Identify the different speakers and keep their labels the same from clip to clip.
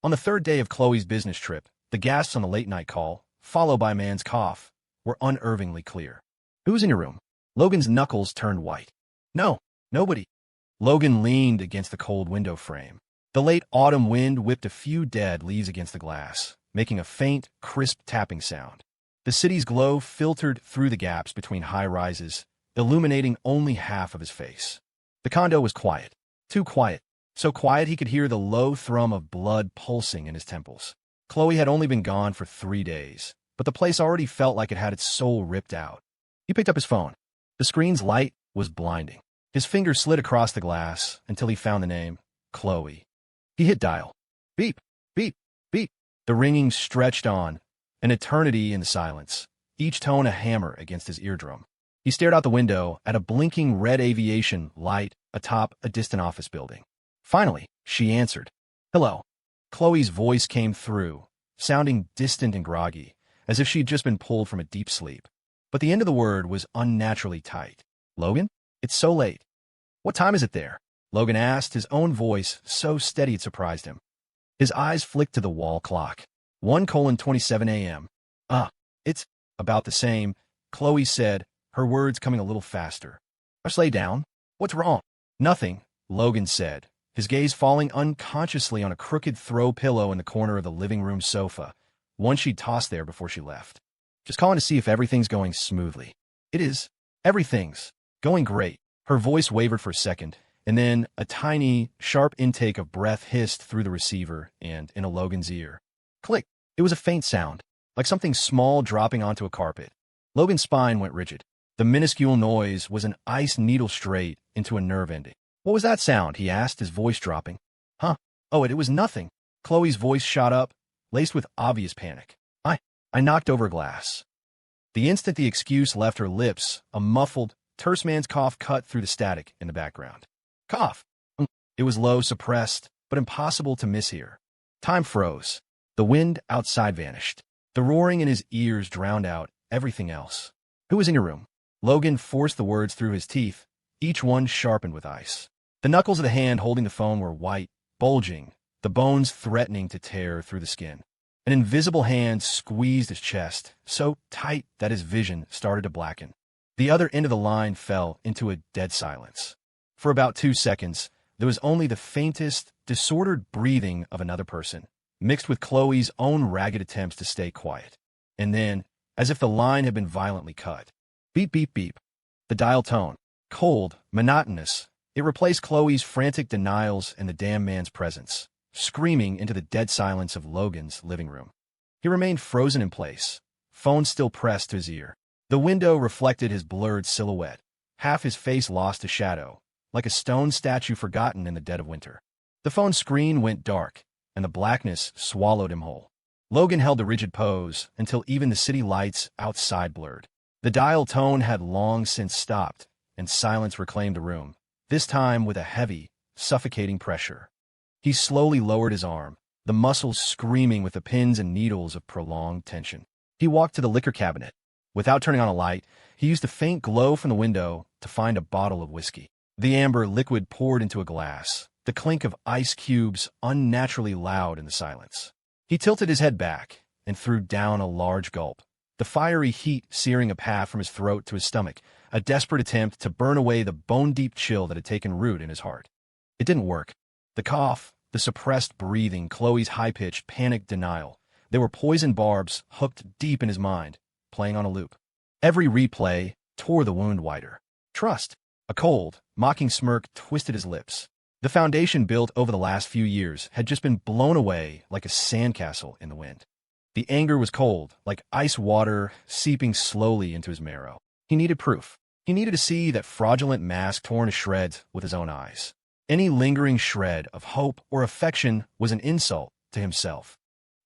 Speaker 1: On the third day of Chloe's business trip, the gasps on the late-night call, followed by a man's cough, were unnervingly clear. "Who's in your room?" Logan's knuckles turned white. "No, nobody." Logan leaned against the cold window frame. The late autumn wind whipped a few dead leaves against the glass, making a faint, crisp tapping sound. The city's glow filtered through the gaps between high rises, illuminating only half of his face. The condo was quiet. Too quiet. So quiet he could hear the low thrum of blood pulsing in his temples. Chloe had only been gone for 3 days, but the place already felt like it had its soul ripped out. He picked up his phone. The screen's light was blinding. His finger slid across the glass until he found the name, Chloe. He hit dial. Beep, beep, beep. The ringing stretched on, an eternity in the silence, each tone a hammer against his eardrum. He stared out the window at a blinking red aviation light atop a distant office building. Finally, she answered. "Hello." Chloe's voice came through, sounding distant and groggy, as if she'd just been pulled from a deep sleep. But the end of the word was unnaturally tight. "Logan? It's so late." "What time is it there?" Logan asked, his own voice so steady it surprised him. His eyes flicked to the wall clock. 1:27 a.m. It's about the same," Chloe said, her words coming a little faster. "Just lay down. What's wrong?" "Nothing," Logan said, his gaze falling unconsciously on a crooked throw pillow in the corner of the living room sofa, one she'd tossed there before she left. "Just calling to see if everything's going smoothly." "It is. Everything's going great." Her voice wavered for a second, and then a tiny, sharp intake of breath hissed through the receiver and into Logan's ear. Click. It was a faint sound, like something small dropping onto a carpet. Logan's spine went rigid. The minuscule noise was an ice needle straight into a nerve ending. "What was that sound?" he asked, his voice dropping. "Huh? Oh, it was nothing." Chloe's voice shot up, laced with obvious panic. I knocked over a glass." The instant the excuse left her lips, a muffled, terse man's cough cut through the static in the background. Cough. It was low, suppressed, but impossible to mishear. Time froze. The wind outside vanished. The roaring in his ears drowned out everything else. "Who was in your room?" Logan forced the words through his teeth, each one sharpened with ice. The knuckles of the hand holding the phone were white, bulging, the bones threatening to tear through the skin. An invisible hand squeezed his chest, so tight that his vision started to blacken. The other end of the line fell into a dead silence. For about 2 seconds, there was only the faintest, disordered breathing of another person, mixed with Chloe's own ragged attempts to stay quiet. And then, as if the line had been violently cut, beep, beep, beep. The dial tone, cold, monotonous, it replaced Chloe's frantic denials and the damn man's presence, screaming into the dead silence of Logan's living room. He remained frozen in place, phone still pressed to his ear. The window reflected his blurred silhouette, half his face lost to shadow, like a stone statue forgotten in the dead of winter. The phone screen went dark, and the blackness swallowed him whole. Logan held the rigid pose until even the city lights outside blurred. The dial tone had long since stopped, and silence reclaimed the room, this time with a heavy, suffocating pressure. He slowly lowered his arm, the muscles screaming with the pins and needles of prolonged tension. He walked to the liquor cabinet. Without turning on a light, he used the faint glow from the window to find a bottle of whiskey. The amber liquid poured into a glass, the clink of ice cubes unnaturally loud in the silence. He tilted his head back and threw down a large gulp, the fiery heat searing a path from his throat to his stomach, a desperate attempt to burn away the bone-deep chill that had taken root in his heart. It didn't work. The cough, the suppressed breathing, Chloe's high-pitched, panicked denial. They were poison barbs hooked deep in his mind, playing on a loop. Every replay tore the wound wider. Trust. A cold, mocking smirk twisted his lips. The foundation built over the last few years had just been blown away like a sandcastle in the wind. The anger was cold, like ice water seeping slowly into his marrow. He needed proof. He needed to see that fraudulent mask torn to shreds with his own eyes. Any lingering shred of hope or affection was an insult to himself.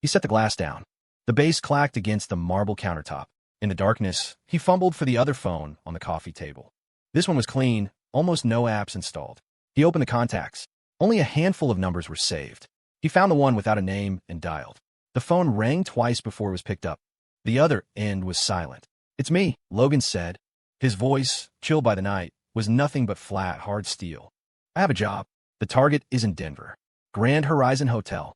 Speaker 1: He set the glass down. The base clacked against the marble countertop. In the darkness, he fumbled for the other phone on the coffee table. This one was clean, almost no apps installed. He opened the contacts. Only a handful of numbers were saved. He found the one without a name and dialed. The phone rang twice before it was picked up. The other end was silent. "It's me," Logan said. His voice, chilled by the night, was nothing but flat, hard steel. "I have a job. The target isn't Denver. Grand Horizon Hotel."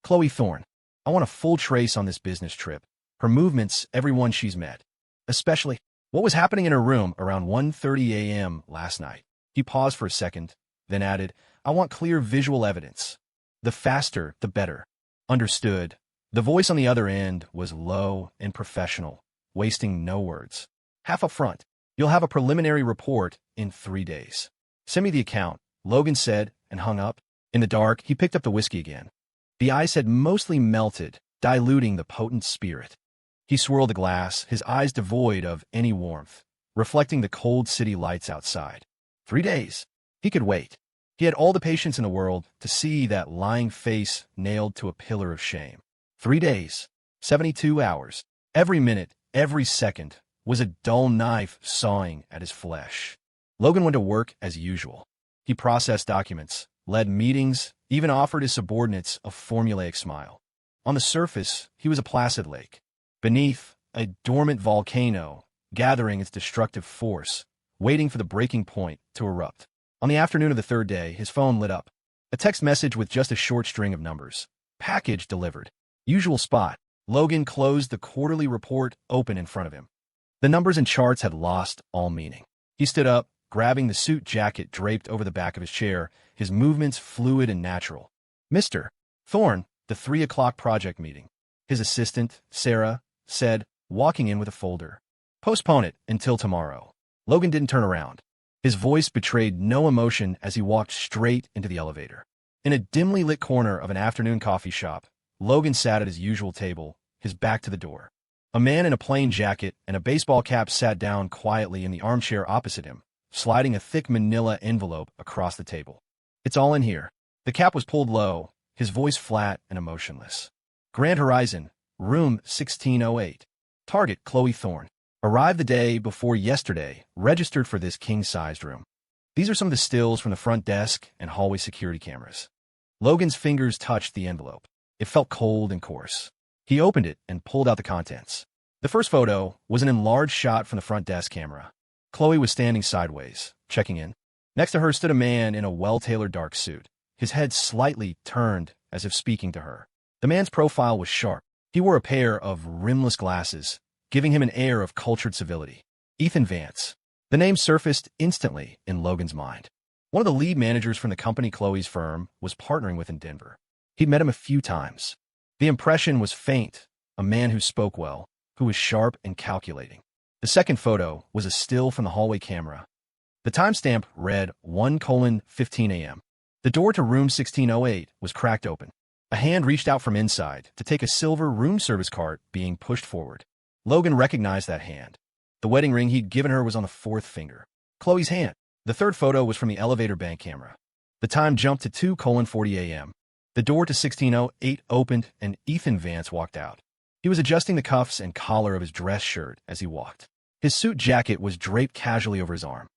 Speaker 1: Chloe Thorne. I want a full trace on this business trip. Her movements, everyone she's met. Especially, what was happening in her room around 1:30 a.m. last night. He paused for a second, then added, I want clear visual evidence. The faster, the better. Understood. The voice on the other end was low and professional, wasting no words. Half up front. You'll have a preliminary report in 3 days. Send me the account, Logan said, and hung up. In the dark, he picked up the whiskey again. The ice had mostly melted, diluting the potent spirit. He swirled the glass, his eyes devoid of any warmth, reflecting the cold city lights outside. 3 days. He could wait. He had all the patience in the world to see that lying face nailed to a pillar of shame. 3 days. 72 hours. Every minute, every second, was a dull knife sawing at his flesh. Logan went to work as usual. He processed documents, led meetings, even offered his subordinates a formulaic smile. On the surface, he was a placid lake. Beneath, a dormant volcano, gathering its destructive force, waiting for the breaking point to erupt. On the afternoon of the third day, his phone lit up. A text message with just a short string of numbers. Package delivered. Usual spot. Logan closed the quarterly report open in front of him. The numbers and charts had lost all meaning. He stood up, grabbing the suit jacket draped over the back of his chair, his movements fluid and natural. Mr. Thorne, the 3 o'clock project meeting. His assistant, Sarah, said, walking in with a folder. Postpone it until tomorrow. Logan didn't turn around. His voice betrayed no emotion as he walked straight into the elevator. In a dimly lit corner of an afternoon coffee shop, Logan sat at his usual table, his back to the door. A man in a plain jacket and a baseball cap sat down quietly in the armchair opposite him, sliding a thick manila envelope across the table. It's all in here. The cap was pulled low, his voice flat and emotionless. Grand Horizon, room 1608. Target, Chloe Thorne. Arrived the day before yesterday, registered for this king-sized room. These are some of the stills from the front desk and hallway security cameras. Logan's fingers touched the envelope. It felt cold and coarse. He opened it and pulled out the contents. The first photo was an enlarged shot from the front desk camera. Chloe was standing sideways, checking in. Next to her stood a man in a well-tailored dark suit, his head slightly turned as if speaking to her. The man's profile was sharp. He wore a pair of rimless glasses, giving him an air of cultured civility. Ethan Vance. The name surfaced instantly in Logan's mind. One of the lead managers from the company Chloe's firm was partnering with in Denver. He'd met him a few times. The impression was faint, a man who spoke well, who was sharp and calculating. The second photo was a still from the hallway camera. The timestamp read 1:15 a.m. The door to room 1608 was cracked open. A hand reached out from inside to take a silver room service cart being pushed forward. Logan recognized that hand. The wedding ring he'd given her was on the fourth finger. Chloe's hand. The third photo was from the elevator bank camera. The time jumped to 2:40 a.m. The door to 1608 opened and Ethan Vance walked out. He was adjusting the cuffs and collar of his dress shirt as he walked. His suit jacket was draped casually over his arm.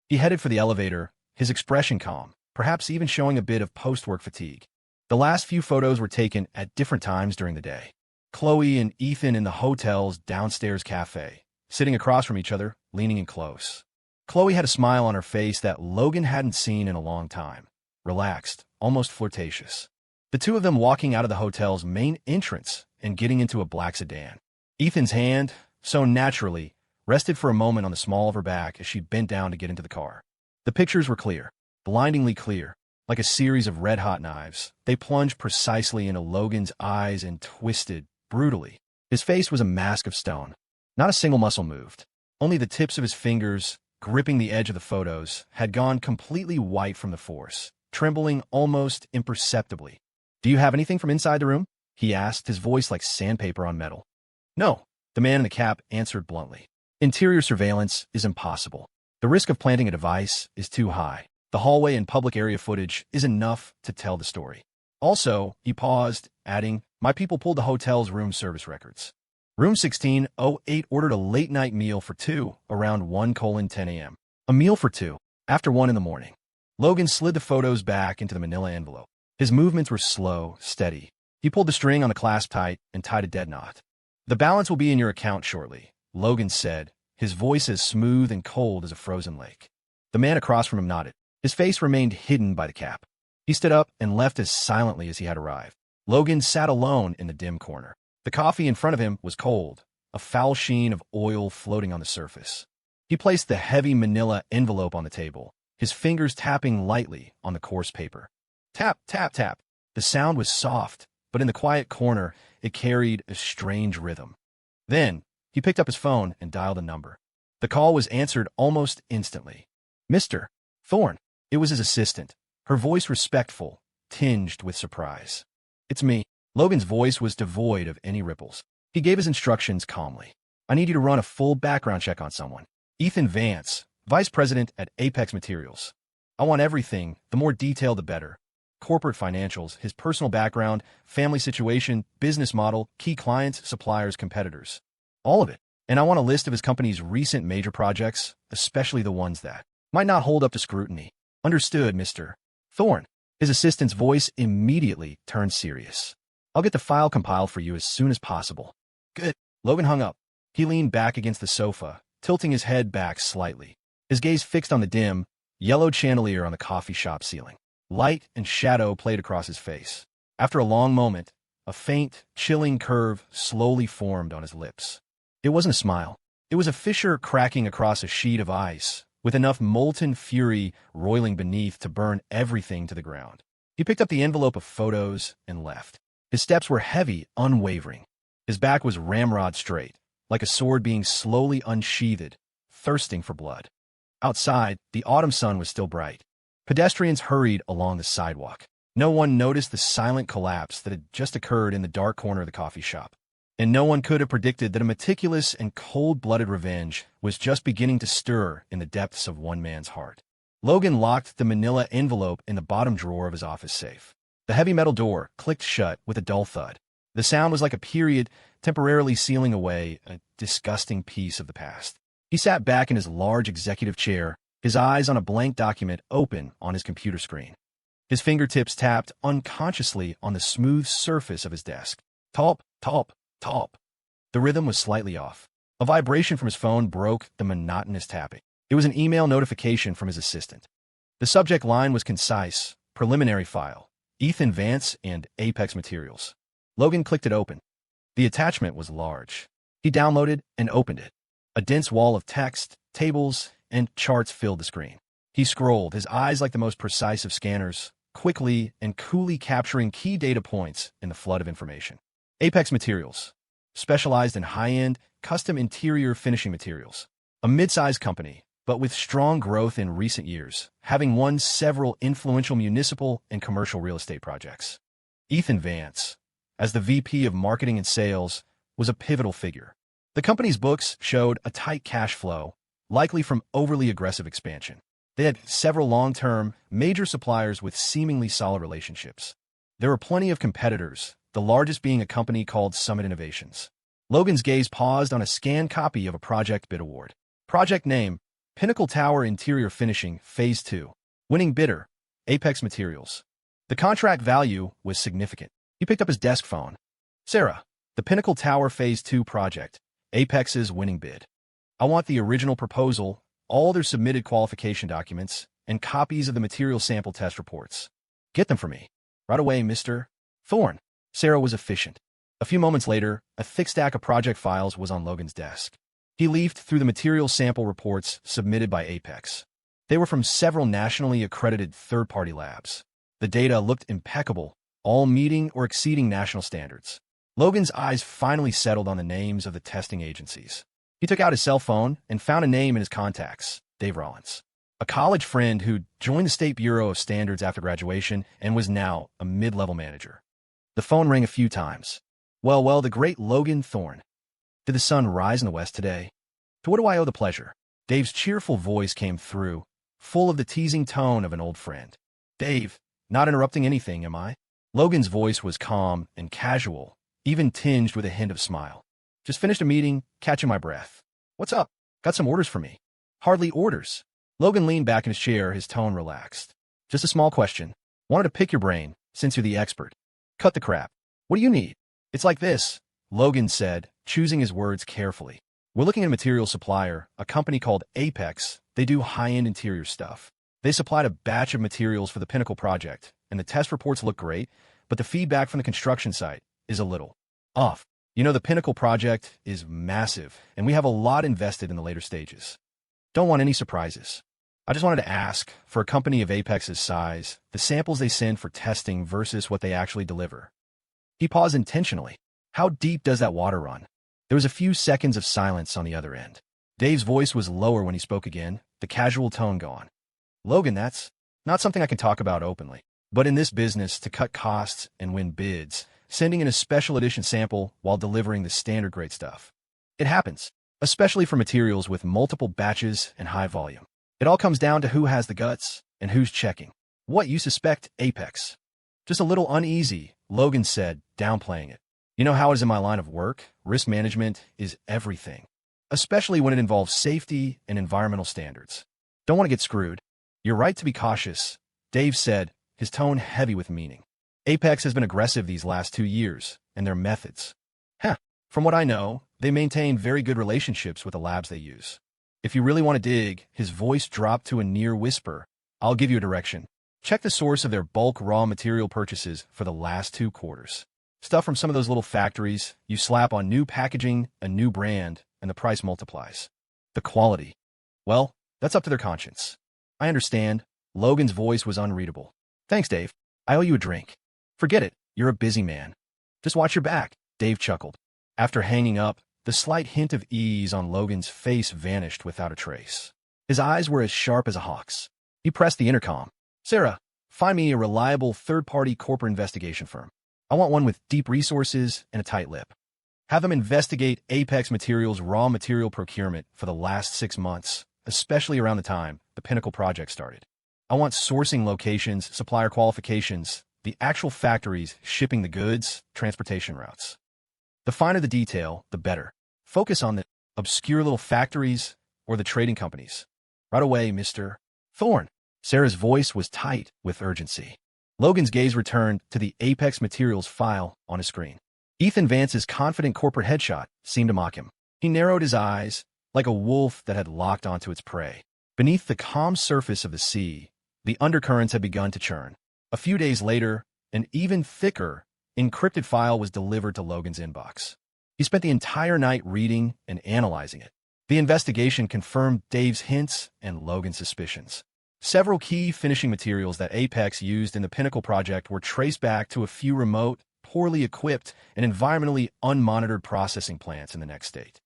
Speaker 1: He headed for the elevator, his expression calm, perhaps even showing a bit of post-work fatigue. The last few photos were taken at different times during the day. Chloe and Ethan in the hotel's downstairs cafe, sitting across from each other, leaning in close. Chloe had a smile on her face that Logan hadn't seen in a long time. Relaxed, almost flirtatious. The two of them walking out of the hotel's main entrance and getting into a black sedan. Ethan's hand, so naturally, rested for a moment on the small of her back as she bent down to get into the car. The pictures were clear, blindingly clear, like a series of red-hot knives. They plunged precisely into Logan's eyes and twisted, brutally. His face was a mask of stone. Not a single muscle moved. Only the tips of his fingers, gripping the edge of the photos, had gone completely white from the force, trembling almost imperceptibly. "Do you have anything from inside the room?" he asked, his voice like sandpaper on metal. "No," the man in the cap answered bluntly. "Interior surveillance is impossible. The risk of planting a device is too high. The hallway and public area footage is enough to tell the story. Also," he paused, adding, "my people pulled the hotel's room service records. Room 1608 ordered a late-night meal for two around 1:10 a.m. A meal for two, after 1 in the morning." Logan slid the photos back into the manila envelope. His movements were slow, steady. He pulled the string on the clasp tight and tied a dead knot. "The balance will be in your account shortly," Logan said, his voice as smooth and cold as a frozen lake. The man across from him nodded. His face remained hidden by the cap. He stood up and left as silently as he had arrived. Logan sat alone in the dim corner. The coffee in front of him was cold, a foul sheen of oil floating on the surface. He placed the heavy manila envelope on the table, his fingers tapping lightly on the coarse paper. Tap, tap, tap. The sound was soft, but in the quiet corner, it carried a strange rhythm. Then, he picked up his phone and dialed a number. The call was answered almost instantly. Mr. Thorne. It was his assistant, her voice respectful, tinged with surprise. It's me. Logan's voice was devoid of any ripples. He gave his instructions calmly. I need you to run a full background check on someone. Ethan Vance, vice president at Apex Materials. I want everything, the more detailed the better. Corporate financials, his personal background, family situation, business model, key clients, suppliers, competitors. All of it. And I want a list of his company's recent major projects, especially the ones that might not hold up to scrutiny. Understood, Mr. Thorne. His assistant's voice immediately turned serious. I'll get the file compiled for you as soon as possible. Good. Logan hung up. He leaned back against the sofa, tilting his head back slightly, his gaze fixed on the dim, yellowed chandelier on the coffee shop ceiling. Light and shadow played across his face. After a long moment, a faint, chilling curve slowly formed on his lips. It wasn't a smile. It was a fissure cracking across a sheet of ice, with enough molten fury roiling beneath to burn everything to the ground. He picked up the envelope of photos and left. His steps were heavy, unwavering. His back was ramrod straight, like a sword being slowly unsheathed, thirsting for blood. Outside, the autumn sun was still bright. Pedestrians hurried along the sidewalk. No one noticed the silent collapse that had just occurred in the dark corner of the coffee shop. And no one could have predicted that a meticulous and cold-blooded revenge was just beginning to stir in the depths of one man's heart. Logan locked the manila envelope in the bottom drawer of his office safe. The heavy metal door clicked shut with a dull thud. The sound was like a period temporarily sealing away a disgusting piece of the past. He sat back in his large executive chair, his eyes on a blank document open on his computer screen. His fingertips tapped unconsciously on the smooth surface of his desk. Talp, talp, talp. The rhythm was slightly off. A vibration from his phone broke the monotonous tapping. It was an email notification from his assistant. The subject line was concise, preliminary file, Ethan Vance and Apex Materials. Logan clicked it open. The attachment was large. He downloaded and opened it. A dense wall of text, tables, and charts filled the screen. He scrolled, his eyes like the most precise of scanners, quickly and coolly capturing key data points in the flood of information. Apex Materials, specialized in high-end, custom interior finishing materials. A mid-sized company, but with strong growth in recent years, having won several influential municipal and commercial real estate projects. Ethan Vance, as the VP of Marketing and Sales, was a pivotal figure. The company's books showed a tight cash flow, likely from overly aggressive expansion. They had several long-term, major suppliers with seemingly solid relationships. There were plenty of competitors, the largest being a company called Summit Innovations. Logan's gaze paused on a scanned copy of a project bid award. Project name, Pinnacle Tower Interior Finishing, Phase 2. Winning bidder, Apex Materials. The contract value was significant. He picked up his desk phone. Sarah, the Pinnacle Tower Phase 2 project, Apex's winning bid. I want the original proposal, all their submitted qualification documents, and copies of the material sample test reports. Get them for me. Right away, Mr. Thorne. Sarah was efficient. A few moments later, a thick stack of project files was on Logan's desk. He leafed through the material sample reports submitted by Apex. They were from several nationally accredited third-party labs. The data looked impeccable, all meeting or exceeding national standards. Logan's eyes finally settled on the names of the testing agencies. He took out his cell phone and found a name in his contacts, Dave Rollins, a college friend who joined the State Bureau of Standards after graduation and was now a mid-level manager. The phone rang a few times. Well, the great Logan Thorne. Did the sun rise in the west today? To what do I owe the pleasure? Dave's cheerful voice came through, full of the teasing tone of an old friend. Dave, not interrupting anything, am I? Logan's voice was calm and casual, even tinged with a hint of smile. Just finished a meeting, catching my breath. What's up? Got some orders for me. Hardly orders. Logan leaned back in his chair, his tone relaxed. Just a small question. Wanted to pick your brain, since you're the expert. Cut the crap. What do you need? It's like this, Logan said, choosing his words carefully. We're looking at a material supplier, a company called Apex. They do high-end interior stuff. They supplied a batch of materials for the Pinnacle project, and the test reports look great, but the feedback from the construction site is a little off. You know, the Pinnacle project is massive, and we have a lot invested in the later stages. Don't want any surprises. I just wanted to ask, for a company of Apex's size, the samples they send for testing versus what they actually deliver. He paused intentionally. How deep does that water run? There was a few seconds of silence on the other end. Dave's voice was lower when he spoke again, the casual tone gone. Logan, that's not something I can talk about openly. But in this business, to cut costs and win bids, sending in a special edition sample while delivering the standard grade stuff. It happens, especially for materials with multiple batches and high volume. It all comes down to who has the guts and who's checking. What, you suspect Apex? Just a little uneasy, Logan said, downplaying it. You know how it is in my line of work? Risk management is everything, especially when it involves safety and environmental standards. Don't want to get screwed. You're right to be cautious, Dave said, his tone heavy with meaning. Apex has been aggressive these last 2 years, and their methods. From what I know, they maintain very good relationships with the labs they use. If you really want to dig, his voice dropped to a near whisper. I'll give you a direction. Check the source of their bulk raw material purchases for the last 2 quarters. Stuff from some of those little factories, you slap on new packaging, a new brand, and the price multiplies. The quality. Well, that's up to their conscience. I understand. Logan's voice was unreadable. Thanks, Dave. I owe you a drink. Forget it. You're a busy man. Just watch your back, Dave chuckled. After hanging up, the slight hint of ease on Logan's face vanished without a trace. His eyes were as sharp as a hawk's. He pressed the intercom. Sarah, find me a reliable third-party corporate investigation firm. I want one with deep resources and a tight lip. Have them investigate Apex Materials' raw material procurement for the last 6 months, especially around the time the Pinnacle project started. I want sourcing locations, supplier qualifications, the actual factories shipping the goods, transportation routes. The finer the detail, the better. Focus on the obscure little factories or the trading companies. Right away, Mr. Thorne. Sarah's voice was tight with urgency. Logan's gaze returned to the Apex Materials file on his screen. Ethan Vance's confident corporate headshot seemed to mock him. He narrowed his eyes, like a wolf that had locked onto its prey. Beneath the calm surface of the sea, the undercurrents had begun to churn. A few days later, an even thicker, encrypted file was delivered to Logan's inbox. He spent the entire night reading and analyzing it. The investigation confirmed Dave's hints and Logan's suspicions. Several key finishing materials that Apex used in the Pinnacle project were traced back to a few remote, poorly equipped, and environmentally unmonitored processing plants in the next state.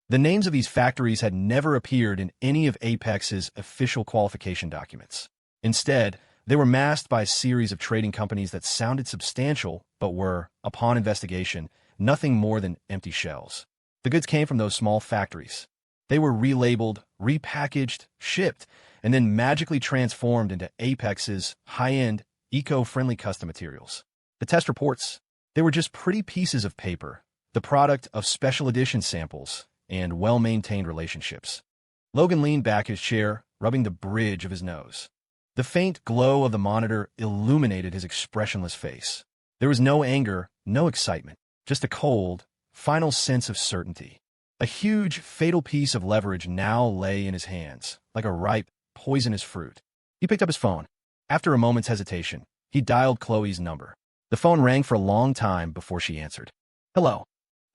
Speaker 1: The names of these factories had never appeared in any of Apex's official qualification documents. Instead, they were masked by a series of trading companies that sounded substantial, but were, upon investigation, nothing more than empty shells. The goods came from those small factories. They were relabeled, repackaged, shipped, and then magically transformed into Apex's high-end, eco-friendly custom materials. The test reports, they were just pretty pieces of paper, the product of special edition samples and well-maintained relationships. Logan leaned back his chair, rubbing the bridge of his nose. The faint glow of the monitor illuminated his expressionless face. There was no anger, no excitement, just a cold, final sense of certainty. A huge, fatal piece of leverage now lay in his hands, like a ripe, poisonous fruit. He picked up his phone. After a moment's hesitation, he dialed Chloe's number. The phone rang for a long time before she answered. Hello.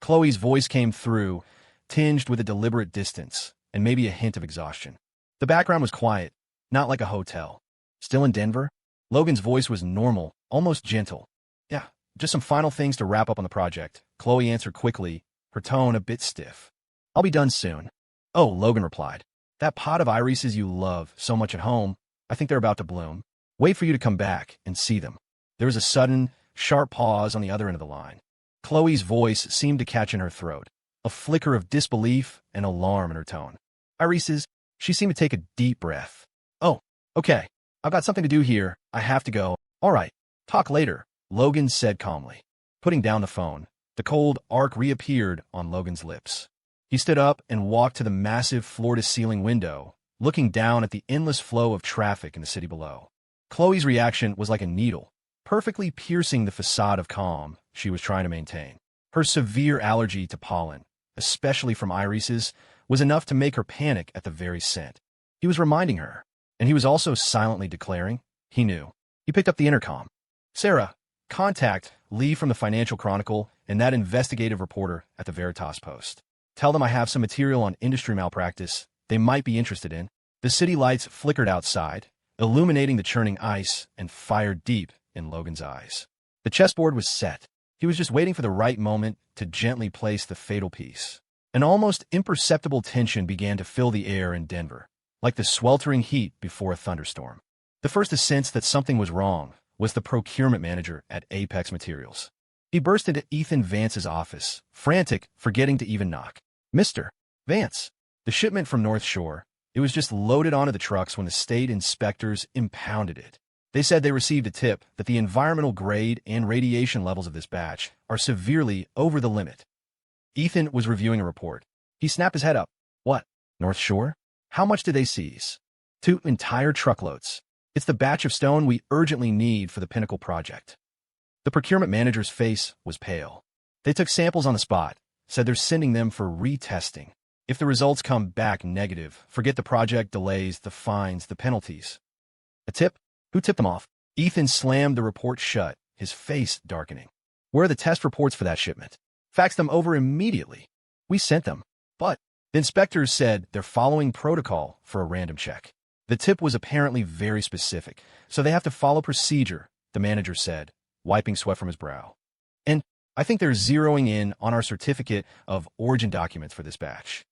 Speaker 1: Chloe's voice came through, tinged with a deliberate distance and maybe a hint of exhaustion. The background was quiet, not like a hotel. Still in Denver? Logan's voice was normal, almost gentle. Yeah, just some final things to wrap up on the project. Chloe answered quickly, her tone a bit stiff. I'll be done soon. Oh, Logan replied. That pot of irises you love so much at home, I think they're about to bloom. Wait for you to come back and see them. There was a sudden, sharp pause on the other end of the line. Chloe's voice seemed to catch in her throat, a flicker of disbelief and alarm in her tone. Irises, she seemed to take a deep breath. Oh, okay. I've got something to do here. I have to go. All right. Talk later, Logan said calmly. Putting down the phone, the cold arc reappeared on Logan's lips. He stood up and walked to the massive floor-to-ceiling window, looking down at the endless flow of traffic in the city below. Chloe's reaction was like a needle, perfectly piercing the facade of calm she was trying to maintain. Her severe allergy to pollen, especially from irises, was enough to make her panic at the very scent. He was reminding her, and he was also silently declaring, he knew. He picked up the intercom. Sarah, Contact Lee from the Financial Chronicle and that investigative reporter at the Veritas Post. Tell them I have some material on industry malpractice they might be interested in. The city lights flickered outside, illuminating the churning ice and fire deep in Logan's eyes. The chessboard was set. He was just waiting for the right moment to gently place the fatal piece. An almost imperceptible tension began to fill the air in Denver, like the sweltering heat before a thunderstorm. The first to sense that something was wrong was the procurement manager at Apex Materials. He burst into Ethan Vance's office, frantic, forgetting to even knock. "Mr. Vance." The shipment from North Shore, it was just loaded onto the trucks when the state inspectors impounded it. They said they received a tip that the environmental grade and radiation levels of this batch are severely over the limit. Ethan was reviewing a report. He snapped his head up. "What? North Shore? How much did they seize?" "2 entire truckloads. It's the batch of stone we urgently need for the Pinnacle project." The procurement manager's face was pale. "They took samples on the spot, said they're sending them for retesting. If the results come back negative, forget the project delays, the fines, the penalties." "A tip? Who tipped them off?" Ethan slammed the report shut, his face darkening. "Where are the test reports for that shipment?" "Fax them over immediately." "We sent them." "But..." The inspectors said they're following protocol for a random check. The tip was apparently very specific, so they have to follow procedure, the manager said, wiping sweat from his brow. "And I think they're zeroing in on our certificate of origin documents for this batch."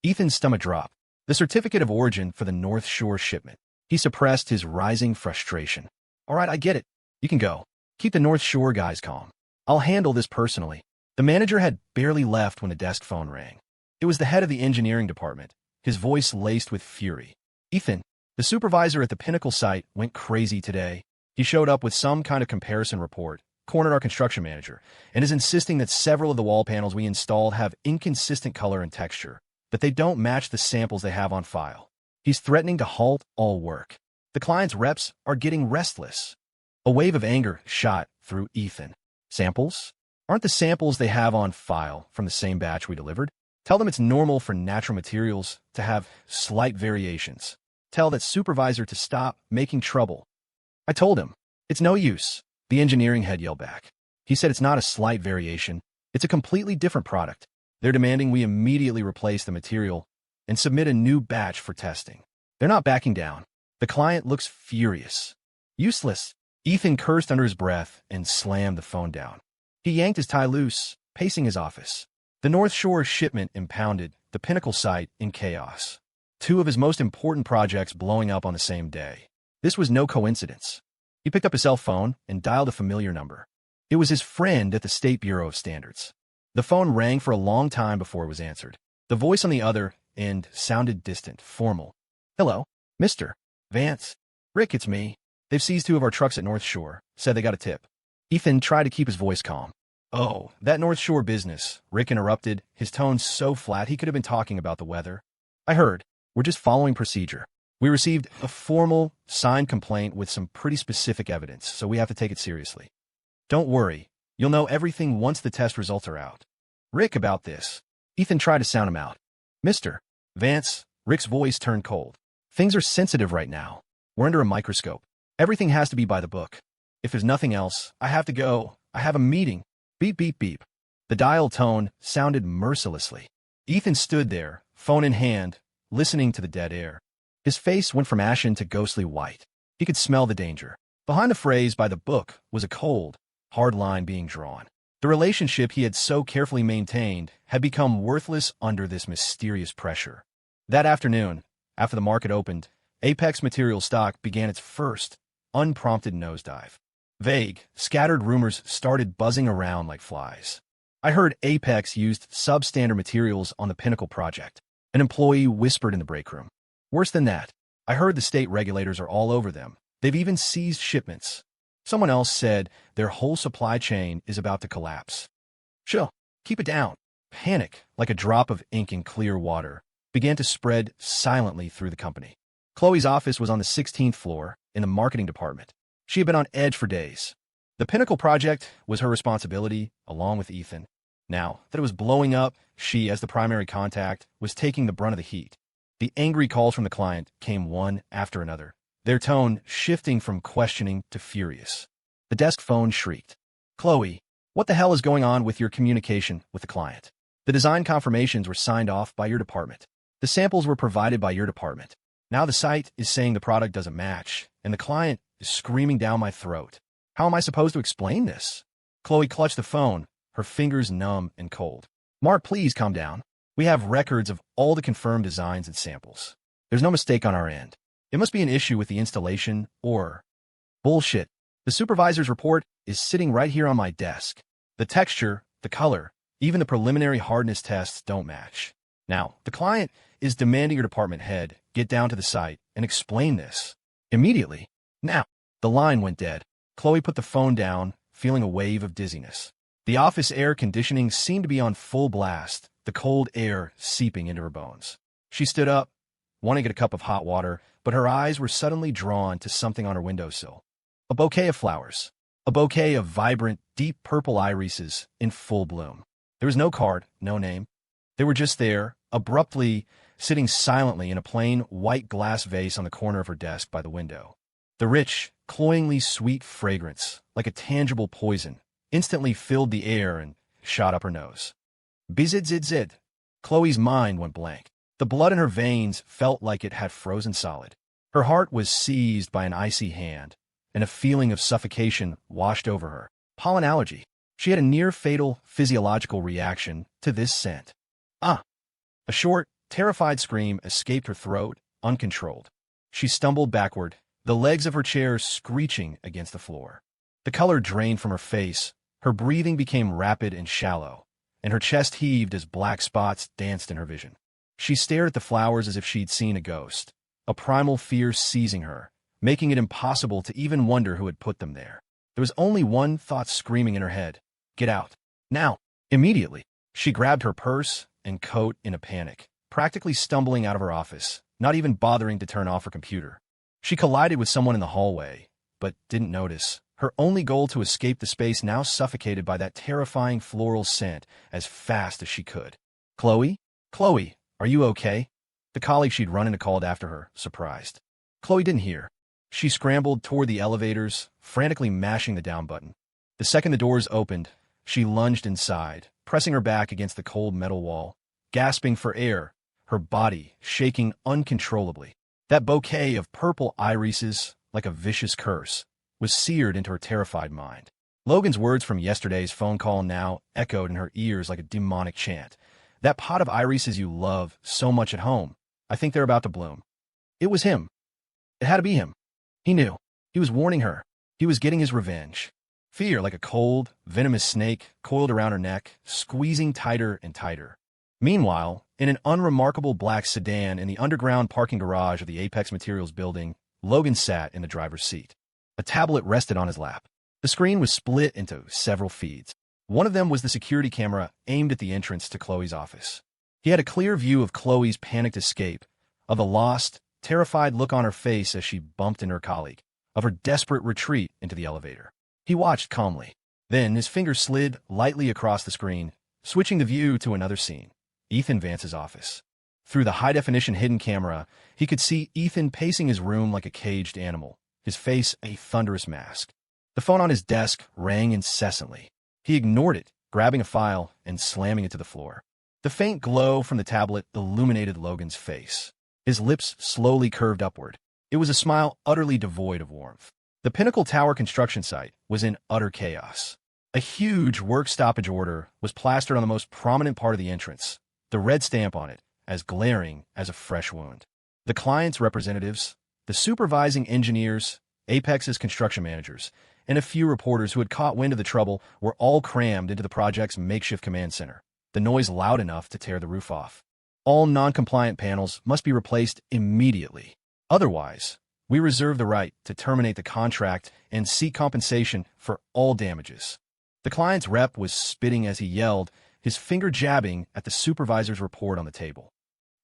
Speaker 1: Ethan's stomach dropped. The certificate of origin for the North Shore shipment. He suppressed his rising frustration. "All right, I get it. You can go. Keep the North Shore guys calm. I'll handle this personally." The manager had barely left when the desk phone rang. It was the head of the engineering department, his voice laced with fury. "Ethan, the supervisor at the Pinnacle site went crazy today. He showed up with some kind of comparison report, cornered our construction manager, and is insisting that several of the wall panels we installed have inconsistent color and texture, that they don't match the samples they have on file. He's threatening to halt all work. The client's reps are getting restless." A wave of anger shot through Ethan. "Samples? Aren't the samples they have on file from the same batch we delivered? Tell them it's normal for natural materials to have slight variations. Tell that supervisor to stop making trouble." "I told him. It's no use," the engineering head yelled back. "He said it's not a slight variation. It's a completely different product. They're demanding we immediately replace the material and submit a new batch for testing. They're not backing down." The client looks furious. "Useless." Ethan cursed under his breath and slammed the phone down. He yanked his tie loose, pacing his office. The North Shore shipment impounded, the Pinnacle site in chaos. 2 of his most important projects blowing up on the same day. This was no coincidence. He picked up his cell phone and dialed a familiar number. It was his friend at the State Bureau of Standards. The phone rang for a long time before it was answered. The voice on the other end sounded distant, formal. "Hello, Mr. Vance." "Rick, it's me. They've seized 2 of our trucks at North Shore. Said they got a tip." Ethan tried to keep his voice calm. "Oh, that North Shore business," Rick interrupted, his tone so flat he could have been talking about the weather. "I heard. We're just following procedure. We received a formal, signed complaint with some pretty specific evidence, so we have to take it seriously. Don't worry. You'll know everything once the test results are out." "Rick, about this." Ethan tried to sound him out. "Mr. Vance," Rick's voice turned cold. "Things are sensitive right now. We're under a microscope. Everything has to be by the book. If there's nothing else, I have to go. I have a meeting." Beep, beep, beep. The dial tone sounded mercilessly. Ethan stood there, phone in hand, listening to the dead air. His face went from ashen to ghostly white. He could smell the danger. Behind the phrase "by the book" was a cold, hard line being drawn. The relationship he had so carefully maintained had become worthless under this mysterious pressure. That afternoon, after the market opened, Apex Materials stock began its first, unprompted nosedive. Vague, scattered rumors started buzzing around like flies. "I heard Apex used substandard materials on the Pinnacle project," an employee whispered in the break room. "Worse than that, I heard the state regulators are all over them. They've even seized shipments." Someone else said their whole supply chain is about to collapse. "Chill, keep it down." Panic, like a drop of ink in clear water, began to spread silently through the company. Chloe's office was on the 16th floor in the marketing department. She had been on edge for days. The Pinnacle project was her responsibility, along with Ethan. Now that it was blowing up, she, as the primary contact, was taking the brunt of the heat. The angry calls from the client came one after another, their tone shifting from questioning to furious. The desk phone shrieked. Chloe, what the hell is going on with your communication with the client? The design confirmations were signed off by your department. The samples were provided by your department. Now the site is saying the product doesn't match, and the client is screaming down my throat. How am I supposed to explain this? Chloe clutched the phone, her fingers numb and cold. Mark, please calm down. We have records of all the confirmed designs and samples. There's no mistake on our end. It must be an issue with the installation or... Bullshit. The supervisor's report is sitting right here on my desk. The texture, the color, even the preliminary hardness tests don't match. Now, the client is demanding your department head get down to the site and explain this. Immediately. Now, the line went dead. Chloe put the phone down, feeling a wave of dizziness. The office air conditioning seemed to be on full blast, the cold air seeping into her bones. She stood up, wanting to get a cup of hot water, but her eyes were suddenly drawn to something on her windowsill. A bouquet of flowers. A bouquet of vibrant, deep purple irises in full bloom. There was no card, no name. They were just there, abruptly, sitting silently in a plain, white glass vase on the corner of her desk by the window. The rich, cloyingly sweet fragrance, like a tangible poison, instantly filled the air and shot up her nose. Bizidzid. Chloe's mind went blank. The blood in her veins felt like it had frozen solid. Her heart was seized by an icy hand, and a feeling of suffocation washed over her. Pollen allergy. She had a near-fatal physiological reaction to this scent. Ah! A short, terrified scream escaped her throat, uncontrolled. She stumbled backward, the legs of her chair screeching against the floor. The color drained from her face, her breathing became rapid and shallow, and her chest heaved as black spots danced in her vision. She stared at the flowers as if she'd seen a ghost, a primal fear seizing her, making it impossible to even wonder who had put them there. There was only one thought screaming in her head. Get out. Now. Immediately. She grabbed her purse and coat in a panic, practically stumbling out of her office, not even bothering to turn off her computer. She collided with someone in the hallway, but didn't notice. Her only goal to escape the space now suffocated by that terrifying floral scent as fast as she could. Chloe? Chloe, are you okay? The colleague she'd run into called after her, surprised. Chloe didn't hear. She scrambled toward the elevators, frantically mashing the down button. The second the doors opened, she lunged inside, pressing her back against the cold metal wall, gasping for air, her body shaking uncontrollably. That bouquet of purple irises, like a vicious curse, was seared into her terrified mind. Logan's words from yesterday's phone call now echoed in her ears like a demonic chant. That pot of irises you love so much at home, I think they're about to bloom. It was him. It had to be him. He knew. He was warning her. He was getting his revenge. Fear, like a cold, venomous snake, coiled around her neck, squeezing tighter and tighter. Meanwhile, in an unremarkable black sedan in the underground parking garage of the Apex Materials building, Logan sat in the driver's seat. A tablet rested on his lap. The screen was split into several feeds. One of them was the security camera aimed at the entrance to Chloe's office. He had a clear view of Chloe's panicked escape, of the lost, terrified look on her face as she bumped into her colleague, of her desperate retreat into the elevator. He watched calmly. Then his finger slid lightly across the screen, switching the view to another scene, Ethan Vance's office. Through the high-definition hidden camera, he could see Ethan pacing his room like a caged animal, his face a thunderous mask. The phone on his desk rang incessantly. He ignored it, grabbing a file and slamming it to the floor. The faint glow from the tablet illuminated Logan's face. His lips slowly curved upward. It was a smile utterly devoid of warmth. The Pinnacle Tower construction site was in utter chaos. A huge work stoppage order was plastered on the most prominent part of the entrance, the red stamp on it as glaring as a fresh wound. The client's representatives, the supervising engineers, Apex's construction managers, and a few reporters who had caught wind of the trouble were all crammed into the project's makeshift command center, the noise loud enough to tear the roof off. All non-compliant panels must be replaced immediately. Otherwise, we reserve the right to terminate the contract and seek compensation for all damages. The client's rep was spitting as he yelled, his finger jabbing at the supervisor's report on the table.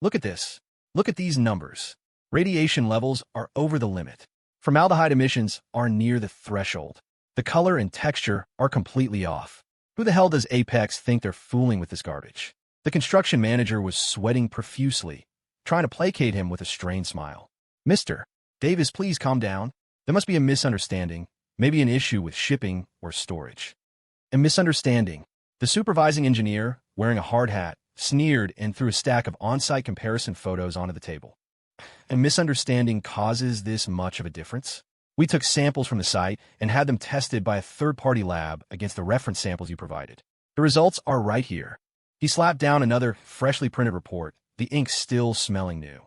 Speaker 1: Look at this. Look at these numbers. Radiation levels are over the limit. Formaldehyde emissions are near the threshold. The color and texture are completely off. Who the hell does Apex think they're fooling with this garbage? The construction manager was sweating profusely, trying to placate him with a strained smile. Mr. Davis, please calm down. There must be a misunderstanding, maybe an issue with shipping or storage. A misunderstanding. The supervising engineer, wearing a hard hat, sneered and threw a stack of on-site comparison photos onto the table. A misunderstanding causes this much of a difference? We took samples from the site and had them tested by a third-party lab against the reference samples you provided. The results are right here. He slapped down another freshly printed report, the ink still smelling new.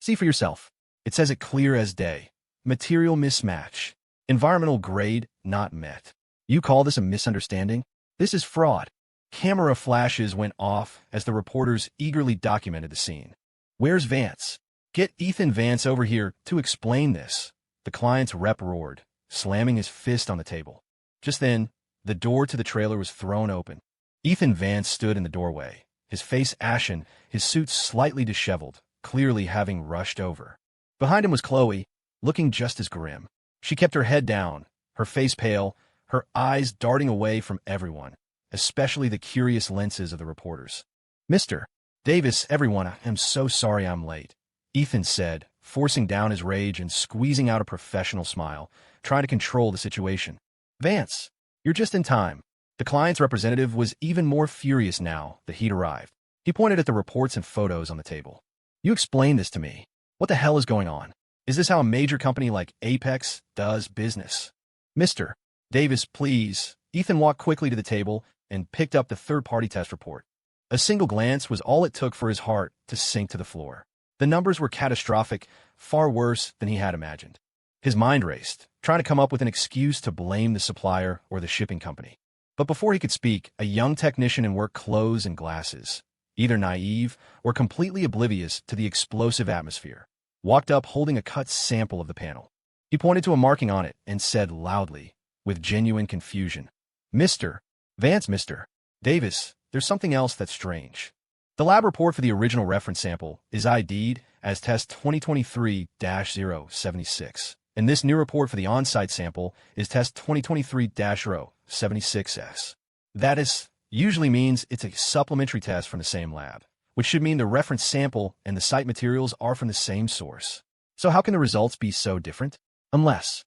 Speaker 1: See for yourself. It says it clear as day. Material mismatch. Environmental grade not met. You call this a misunderstanding? This is fraud. Camera flashes went off as the reporters eagerly documented the scene. Where's Vance? Get Ethan Vance over here to explain this. The client's rep roared, slamming his fist on the table. Just then, the door to the trailer was thrown open. Ethan Vance stood in the doorway, his face ashen, his suit slightly disheveled, clearly having rushed over. Behind him was Chloe, looking just as grim. She kept her head down, her face pale, her eyes darting away from everyone, especially the curious lenses of the reporters. Mr. Davis, everyone, I am so sorry I'm late, Ethan said, forcing down his rage and squeezing out a professional smile, trying to control the situation. Vance, you're just in time. The client's representative was even more furious now that he'd arrived. He pointed at the reports and photos on the table. You explain this to me. What the hell is going on? Is this how a major company like Apex does business? Mr. Davis, please. Ethan walked quickly to the table and picked up the third-party test report. A single glance was all it took for his heart to sink to the floor. The numbers were catastrophic, far worse than he had imagined. His mind raced, trying to come up with an excuse to blame the supplier or the shipping company. But before he could speak, a young technician in work clothes and glasses, either naive or completely oblivious to the explosive atmosphere, walked up holding a cut sample of the panel. He pointed to a marking on it and said loudly, with genuine confusion, Mr. Vance, Mr. Davis, there's something else that's strange. The lab report for the original reference sample is ID'd as test 2023-076, and this new report for the on-site sample is test 2023-076S. That usually means it's a supplementary test from the same lab, which should mean the reference sample and the site materials are from the same source. So how can the results be so different? Unless...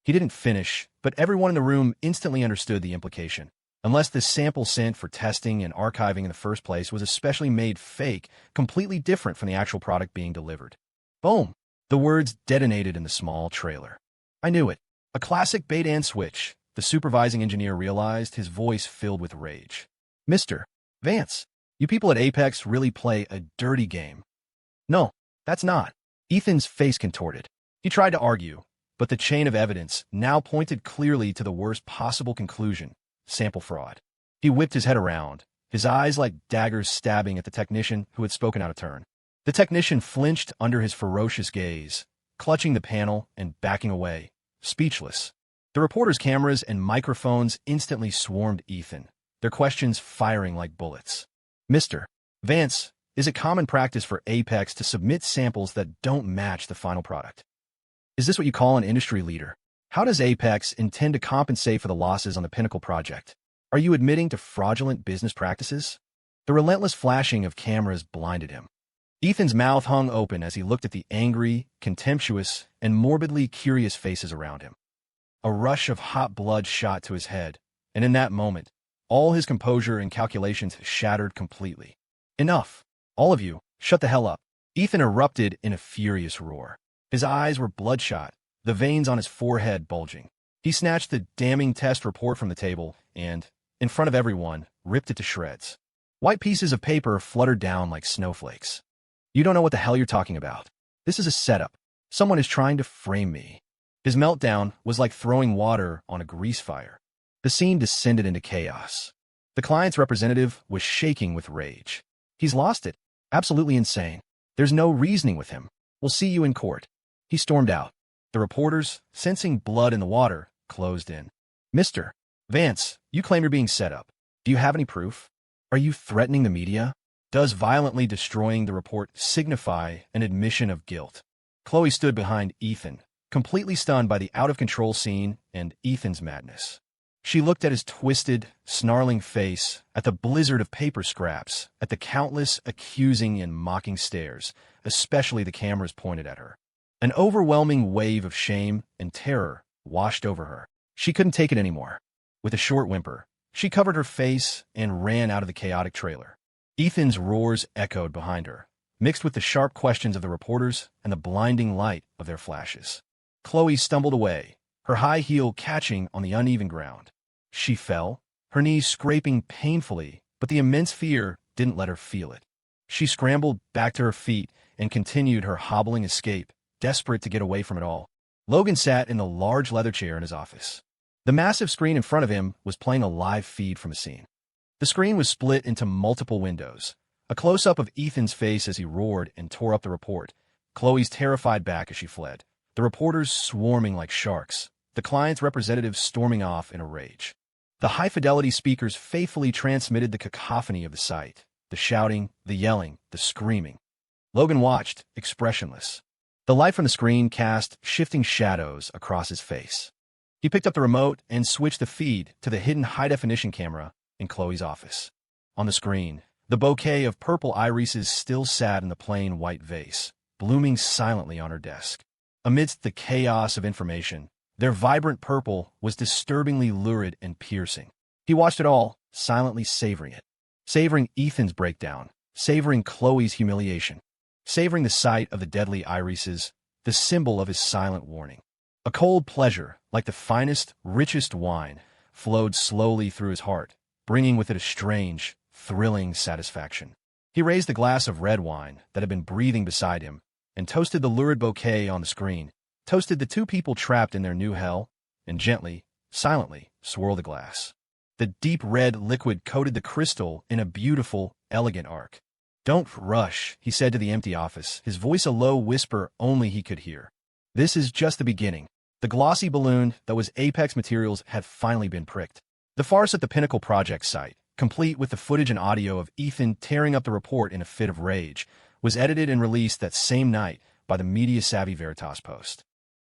Speaker 1: He didn't finish, but everyone in the room instantly understood the implication. Unless the sample sent for testing and archiving in the first place was especially made fake, completely different from the actual product being delivered. Boom! The words detonated in the small trailer. I knew it. A classic bait-and-switch, the supervising engineer realized, his voice filled with rage. Mr. Vance, you people at Apex really play a dirty game. No, that's not. Ethan's face contorted. He tried to argue, but the chain of evidence now pointed clearly to the worst possible conclusion. Sample fraud. He whipped his head around, his eyes like daggers stabbing at the technician who had spoken out of turn. The technician flinched under his ferocious gaze, clutching the panel and backing away, speechless. The reporters' cameras and microphones instantly swarmed Ethan, their questions firing like bullets. Mr. Vance, is it common practice for Apex to submit samples that don't match the final product? Is this what you call an industry leader? How does Apex intend to compensate for the losses on the Pinnacle project? Are you admitting to fraudulent business practices? The relentless flashing of cameras blinded him. Ethan's mouth hung open as he looked at the angry, contemptuous, and morbidly curious faces around him. A rush of hot blood shot to his head, and in that moment, all his composure and calculations shattered completely. Enough! All of you, shut the hell up! Ethan erupted in a furious roar. His eyes were bloodshot, the veins on his forehead bulging. He snatched the damning test report from the table and, in front of everyone, ripped it to shreds. White pieces of paper fluttered down like snowflakes. You don't know what the hell you're talking about. This is a setup. Someone is trying to frame me. His meltdown was like throwing water on a grease fire. The scene descended into chaos. The client's representative was shaking with rage. He's lost it. Absolutely insane. There's no reasoning with him. We'll see you in court. He stormed out. The reporters, sensing blood in the water, closed in. Mr. Vance, you claim you're being set up. Do you have any proof? Are you threatening the media? Does violently destroying the report signify an admission of guilt? Chloe stood behind Ethan, completely stunned by the out-of-control scene and Ethan's madness. She looked at his twisted, snarling face, at the blizzard of paper scraps, at the countless accusing and mocking stares, especially the cameras pointed at her. An overwhelming wave of shame and terror washed over her. She couldn't take it anymore. With a short whimper, She covered her face and ran out of the chaotic trailer. Ethan's roars echoed behind her, mixed with the sharp questions of the reporters and the blinding light of their flashes. Chloe stumbled away, her high heel catching on the uneven ground. She fell, her knees scraping painfully, but the immense fear didn't let her feel it. She scrambled back to her feet and continued her hobbling escape, desperate to get away from it all. Logan sat in the large leather chair in his office. The massive screen in front of him was playing a live feed from a scene. The screen was split into multiple windows, a close-up of Ethan's face as he roared and tore up the report, Chloe's terrified back as she fled, the reporters swarming like sharks, the client's representatives storming off in a rage. The high-fidelity speakers faithfully transmitted the cacophony of the sight, the shouting, the yelling, the screaming. Logan watched, expressionless. The light from the screen cast shifting shadows across his face. He picked up the remote and switched the feed to the hidden high-definition camera in Chloe's office. On the screen, the bouquet of purple irises still sat in the plain white vase, blooming silently on her desk. Amidst the chaos of information, their vibrant purple was disturbingly lurid and piercing. He watched it all, silently savoring it. Savoring Ethan's breakdown, savoring Chloe's humiliation, savoring the sight of the deadly irises, the symbol of his silent warning. A cold pleasure, like the finest, richest wine, flowed slowly through his heart, bringing with it a strange, thrilling satisfaction. He raised the glass of red wine that had been breathing beside him and toasted the lurid bouquet on the screen, toasted the two people trapped in their new hell, and gently, silently swirled the glass. The deep red liquid coated the crystal in a beautiful, elegant arc. "Don't rush," he said to the empty office, his voice a low whisper only he could hear. "This is just the beginning." The glossy balloon that was Apex Materials had finally been pricked. The farce at the Pinnacle project site, complete with the footage and audio of Ethan tearing up the report in a fit of rage, was edited and released that same night by the media-savvy Veritas Post.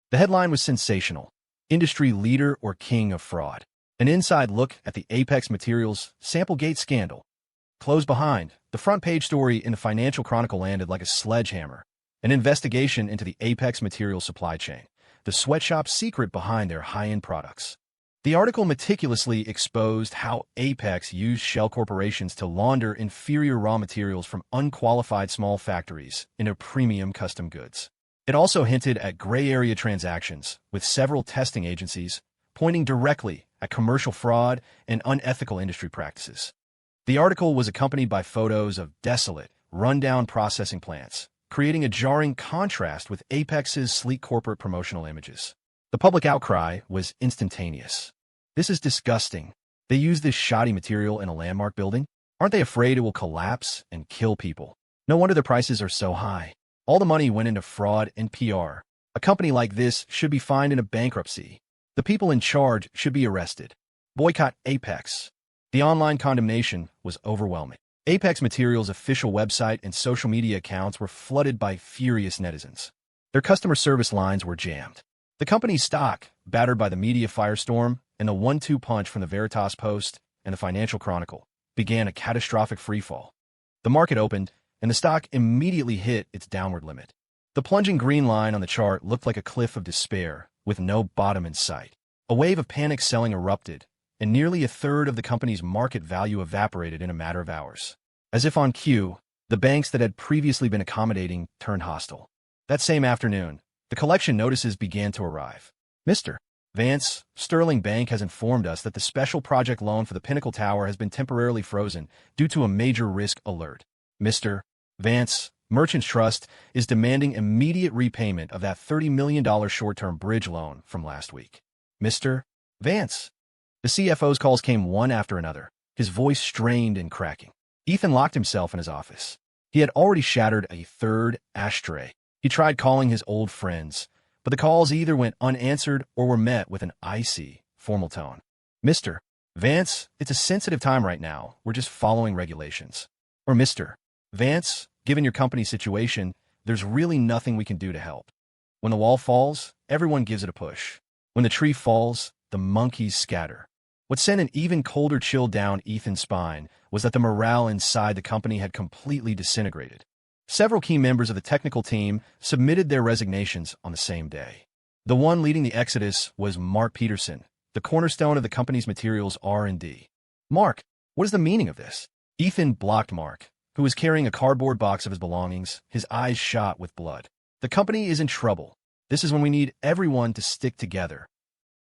Speaker 1: The headline was sensational: "Industry Leader or King of Fraud." An inside look at the Apex Materials Samplegate scandal. Closed behind, the front-page story in the Financial Chronicle landed like a sledgehammer. An investigation into the Apex Materials supply chain, the sweatshop's secret behind their high-end products. The article meticulously exposed how Apex used shell corporations to launder inferior raw materials from unqualified small factories into premium custom goods. It also hinted at gray area transactions with several testing agencies, pointing directly at commercial fraud and unethical industry practices. The article was accompanied by photos of desolate, run-down processing plants, creating a jarring contrast with Apex's sleek corporate promotional images. The public outcry was instantaneous. "This is disgusting. They use this shoddy material in a landmark building? Aren't they afraid it will collapse and kill people? No wonder their prices are so high. All the money went into fraud and PR. A company like this should be fined into bankruptcy. The people in charge should be arrested. Boycott Apex." The online condemnation was overwhelming. Apex Materials' official website and social media accounts were flooded by furious netizens. Their customer service lines were jammed. The company's stock, battered by the media firestorm and the 1-2 punch from the Veritas Post and the Financial Chronicle, began a catastrophic freefall. The market opened, and the stock immediately hit its downward limit. The plunging green line on the chart looked like a cliff of despair, with no bottom in sight. A wave of panic selling erupted, and nearly a third of the company's market value evaporated in a matter of hours. As if on cue, the banks that had previously been accommodating turned hostile. That same afternoon, the collection notices began to arrive. "Mr. Vance, Sterling Bank has informed us that the special project loan for the Pinnacle Tower has been temporarily frozen due to a major risk alert. Mr. Vance, Merchants Trust is demanding immediate repayment of that $30 million short-term bridge loan from last week. Mr. Vance." The CFO's calls came one after another, his voice strained and cracking. Ethan locked himself in his office. He had already shattered a third ashtray. He tried calling his old friends, but the calls either went unanswered or were met with an icy, formal tone. "Mr. Vance, it's a sensitive time right now. We're just following regulations." Or, "Mr. Vance, given your company's situation, there's really nothing we can do to help. When the wall falls, everyone gives it a push. When the tree falls, the monkeys scatter." What sent an even colder chill down Ethan's spine was that the morale inside the company had completely disintegrated. Several key members of the technical team submitted their resignations on the same day. The one leading the exodus was Mark Peterson, the cornerstone of the company's materials R&D. Mark, what is the meaning of this? Ethan blocked Mark, who was carrying a cardboard box of his belongings, his eyes shot with blood. The company is in trouble. This is when we need everyone to stick together.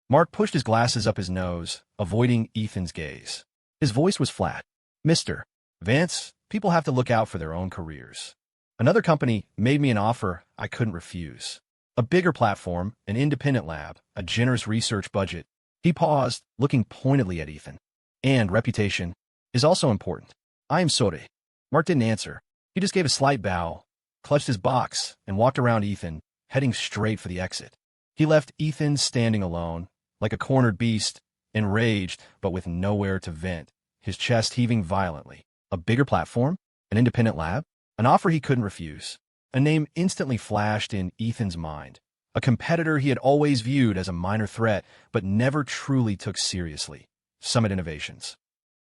Speaker 1: Mark pushed his glasses up his nose, avoiding Ethan's gaze. His voice was flat. Mr. Vance, people have to look out for their own careers. Another company made me an offer I couldn't refuse. A bigger platform, an independent lab, a generous research budget. He paused, looking pointedly at Ethan. And reputation is also important. I am sorry. Mark didn't answer. He just gave a slight bow, clutched his box, and walked around Ethan, heading straight for the exit. He left Ethan standing alone, like a cornered beast, enraged but with nowhere to vent, his chest heaving violently. A bigger platform? An independent lab? An offer he couldn't refuse. A name instantly flashed in Ethan's mind. A competitor he had always viewed as a minor threat, but never truly took seriously. Summit Innovations.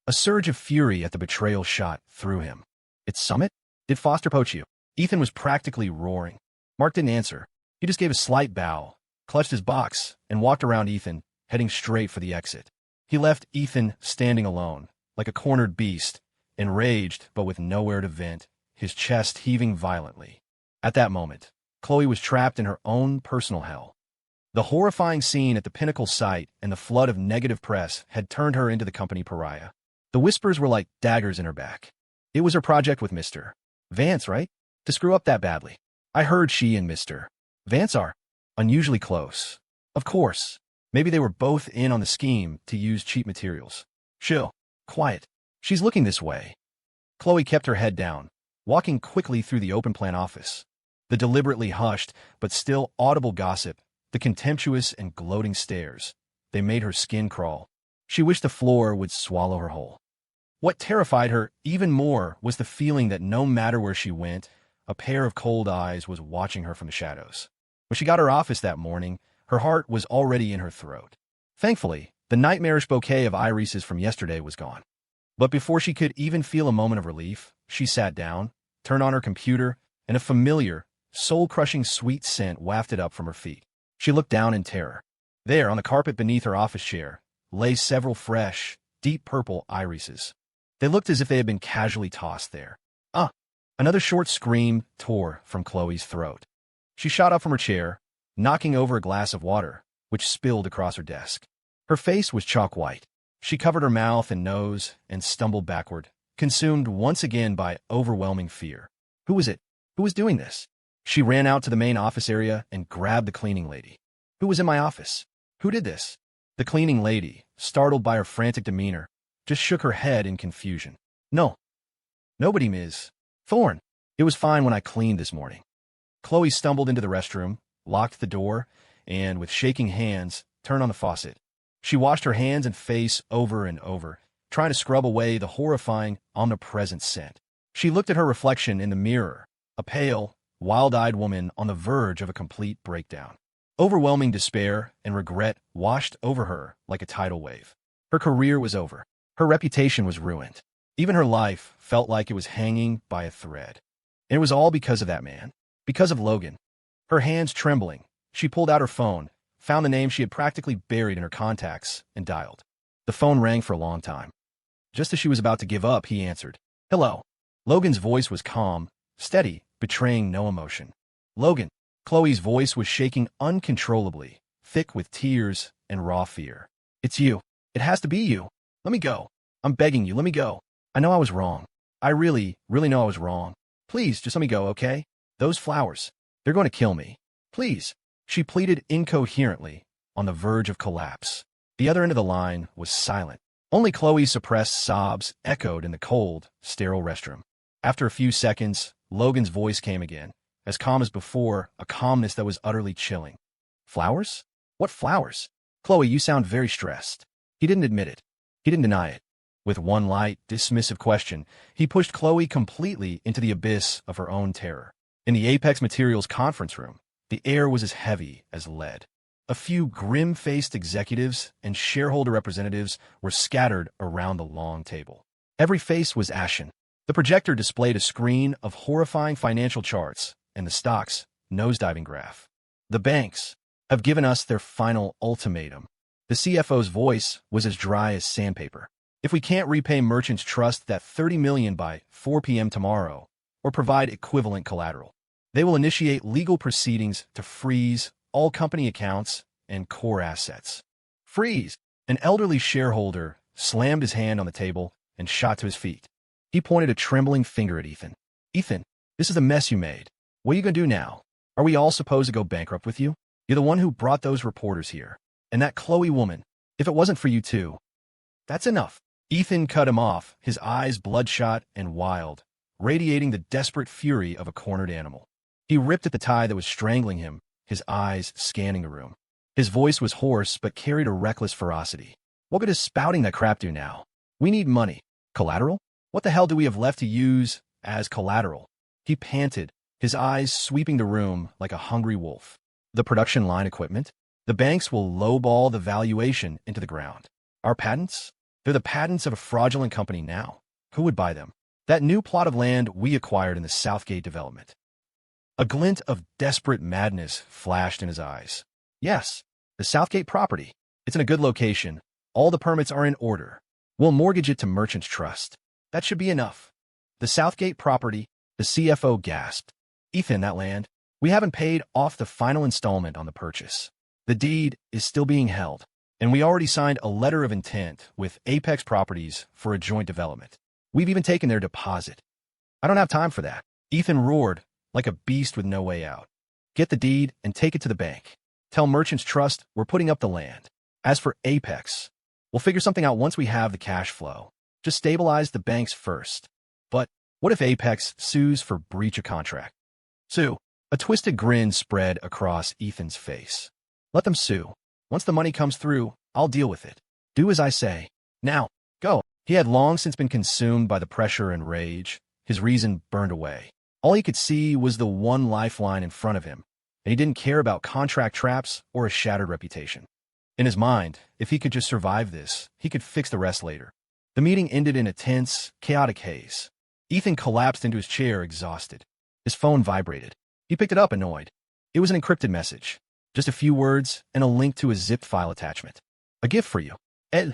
Speaker 1: A surge of fury at the betrayal shot through him. It's Summit? Did Foster poach you? Ethan was practically roaring. Mark didn't answer. He just gave a slight bow, clutched his box, and walked around Ethan, heading straight for the exit. He left Ethan standing alone, like a cornered beast, enraged but with nowhere to vent, his chest heaving violently. At that moment, Chloe was trapped in her own personal hell. The horrifying scene at the Pinnacle site and the flood of negative press had turned her into the company pariah. The whispers were like daggers in her back. It was her project with Mr. Vance, right? To screw up that badly. I heard she and Mr. Vance are unusually close. Of course. Maybe they were both in on the scheme to use cheap materials. Chill. Quiet. She's looking this way. Chloe kept her head down, walking quickly through the open-plan office. The deliberately hushed, but still audible gossip, the contemptuous and gloating stares, they made her skin crawl. She wished the floor would swallow her whole. What terrified her even more was the feeling that no matter where she went, a pair of cold eyes was watching her from the shadows. When she got her office that morning, her heart was already in her throat. Thankfully, the nightmarish bouquet of irises from yesterday was gone. But before she could even feel a moment of relief, she sat down, turned on her computer, and a familiar, soul-crushing sweet scent wafted up from her feet. She looked down in terror. There, on the carpet beneath her office chair, lay several fresh, deep purple irises. They looked as if they had been casually tossed there. Another short scream tore from Chloe's throat. She shot up from her chair, knocking over a glass of water, which spilled across her desk. Her face was chalk white. She covered her mouth and nose and stumbled backward, consumed once again by overwhelming fear. Who was it? Who was doing this? She ran out to the main office area and grabbed the cleaning lady. Who was in my office? Who did this? The cleaning lady, startled by her frantic demeanor, just shook her head in confusion. No. Nobody, Ms. Thorne. It was fine when I cleaned this morning. Chloe stumbled into the restroom, locked the door, and with shaking hands, turned on the faucet. She washed her hands and face over and over, trying to scrub away the horrifying, omnipresent scent. She looked at her reflection in the mirror, a pale, wild-eyed woman on the verge of a complete breakdown. Overwhelming despair and regret washed over her like a tidal wave. Her career was over. Her reputation was ruined. Even her life felt like it was hanging by a thread. And it was all because of that man. Because of Logan. Her hands trembling, she pulled out her phone, found the name she had practically buried in her contacts, and dialed. The phone rang for a long time. Just as she was about to give up, he answered. Hello. Logan's voice was calm, steady, betraying no emotion. Logan. Chloe's voice was shaking uncontrollably, thick with tears and raw fear. It's you. It has to be you. Let me go. I'm begging you, let me go. I know I was wrong. I really know I was wrong. Please, just let me go, okay? Those flowers. They're going to kill me. Please. She pleaded incoherently, on the verge of collapse. The other end of the line was silent. Only Chloe's suppressed sobs echoed in the cold, sterile restroom. After a few seconds, Logan's voice came again, as calm as before, a calmness that was utterly chilling. Flowers? What flowers? Chloe, you sound very stressed. He didn't admit it. He didn't deny it. With one light, dismissive question, he pushed Chloe completely into the abyss of her own terror. In the Apex Materials conference room, the air was as heavy as lead. A few grim-faced executives and shareholder representatives were scattered around the long table. Every face was ashen. The projector displayed a screen of horrifying financial charts and the stock's nosediving graph. The banks have given us their final ultimatum. The CFO's voice was as dry as sandpaper. If we can't repay Merchants Trust that $30 million by 4 p.m. tomorrow, or provide equivalent collateral, they will initiate legal proceedings to freeze all company accounts and core assets. Freeze! An elderly shareholder slammed his hand on the table and shot to his feet. He pointed a trembling finger at Ethan. Ethan, this is the mess you made. What are you going to do now? Are we all supposed to go bankrupt with you? You're the one who brought those reporters here. And that Chloe woman, if it wasn't for you two. That's enough. Ethan cut him off, his eyes bloodshot and wild, radiating the desperate fury of a cornered animal. He ripped at the tie that was strangling him, his eyes scanning the room. His voice was hoarse but carried a reckless ferocity. What good is spouting that crap do now? We need money. Collateral? What the hell do we have left to use as collateral? He panted, his eyes sweeping the room like a hungry wolf. The production line equipment? The banks will lowball the valuation into the ground. Our patents? They're the patents of a fraudulent company now. Who would buy them? That new plot of land we acquired in the Southgate development. A glint of desperate madness flashed in his eyes. Yes, the Southgate property. It's in a good location. All the permits are in order. We'll mortgage it to Merchants Trust. That should be enough. The Southgate property, the CFO gasped. Ethan, that land. We haven't paid off the final installment on the purchase. The deed is still being held, and we already signed a letter of intent with Apex Properties for a joint development. We've even taken their deposit. I don't have time for that. Ethan roared like a beast with no way out. Get the deed and take it to the bank. Tell Merchants Trust we're putting up the land. As for Apex, we'll figure something out once we have the cash flow. Just stabilize the banks first. But what if Apex sues for breach of contract? Sue. A twisted grin spread across Ethan's face. Let them sue. Once the money comes through, I'll deal with it. Do as I say. Now, go. He had long since been consumed by the pressure and rage. His reason burned away. All he could see was the one lifeline in front of him, and he didn't care about contract traps or a shattered reputation. In his mind, if he could just survive this, he could fix the rest later. The meeting ended in a tense, chaotic haze. Ethan collapsed into his chair, exhausted. His phone vibrated. He picked it up, annoyed. It was an encrypted message. Just a few words and a link to a zipped file attachment. A gift for you. Ed?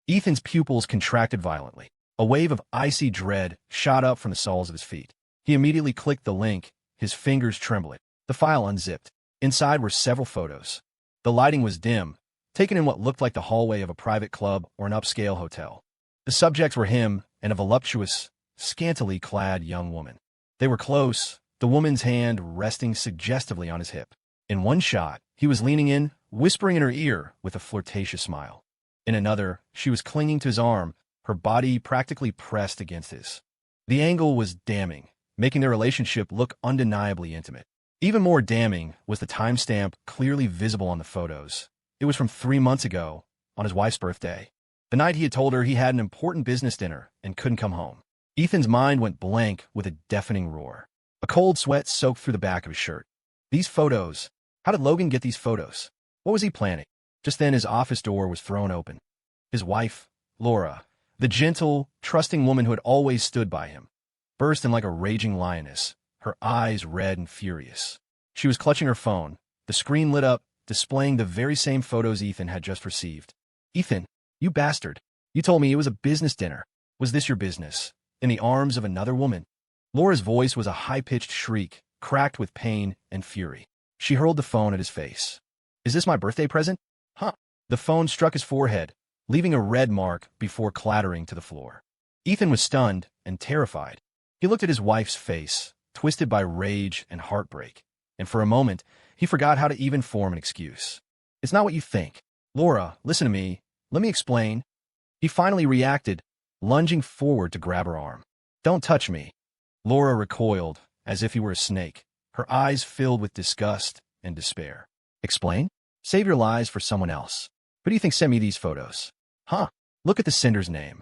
Speaker 1: Ethan's pupils contracted violently. A wave of icy dread shot up from the soles of his feet. He immediately clicked the link, his fingers trembling. The file unzipped. Inside were several photos. The lighting was dim, taken in what looked like the hallway of a private club or an upscale hotel. The subjects were him and a voluptuous, scantily clad young woman. They were close, the woman's hand resting suggestively on his hip. In one shot, he was leaning in, whispering in her ear with a flirtatious smile. In another, she was clinging to his arm, her body practically pressed against his. The angle was damning, making their relationship look undeniably intimate. Even more damning was the timestamp clearly visible on the photos. It was from 3 months ago, on his wife's birthday. The night he had told her he had an important business dinner and couldn't come home. Ethan's mind went blank with a deafening roar. A cold sweat soaked through the back of his shirt. These photos. How did Logan get these photos? What was he planning? Just then his office door was thrown open. His wife, Laura, the gentle, trusting woman who had always stood by him, burst in like a raging lioness, her eyes red and furious. She was clutching her phone. The screen lit up, displaying the very same photos Ethan had just received. Ethan, you bastard. You told me it was a business dinner. Was this your business? In the arms of another woman? Laura's voice was a high-pitched shriek, cracked with pain and fury. She hurled the phone at his face. Is this my birthday present? Huh. The phone struck his forehead, leaving a red mark before clattering to the floor. Ethan was stunned and terrified. He looked at his wife's face, twisted by rage and heartbreak, and for a moment, he forgot how to even form an excuse. It's not what you think. Laura, listen to me. Let me explain. He finally reacted, lunging forward to grab her arm. Don't touch me. Laura recoiled, as if he were a snake, her eyes filled with disgust and despair. Explain? Save your lies for someone else. Who do you think sent me these photos? Huh? Look at the sender's name.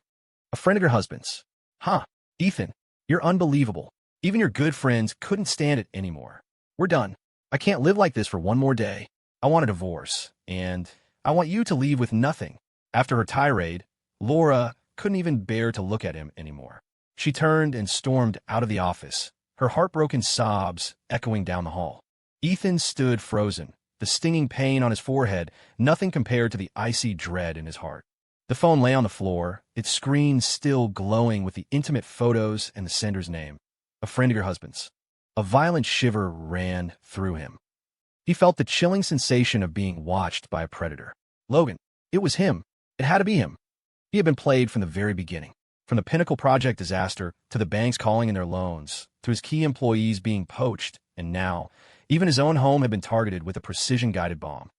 Speaker 1: A friend of your husband's. Huh? Ethan, you're unbelievable. Even your good friends couldn't stand it anymore. We're done. I can't live like this for one more day. I want a divorce, and I want you to leave with nothing. After her tirade, Laura couldn't even bear to look at him anymore. She turned and stormed out of the office, her heartbroken sobs echoing down the hall. Ethan stood frozen, the stinging pain on his forehead nothing compared to the icy dread in his heart. The phone lay on the floor, its screen still glowing with the intimate photos and the sender's name. A friend of your husband's. A violent shiver ran through him. He felt the chilling sensation of being watched by a predator. Logan. It was him. It had to be him. He had been played from the very beginning. From the Pinnacle Project disaster, to the banks calling in their loans, to his key employees being poached, and now, even his own home had been targeted with a precision-guided bomb.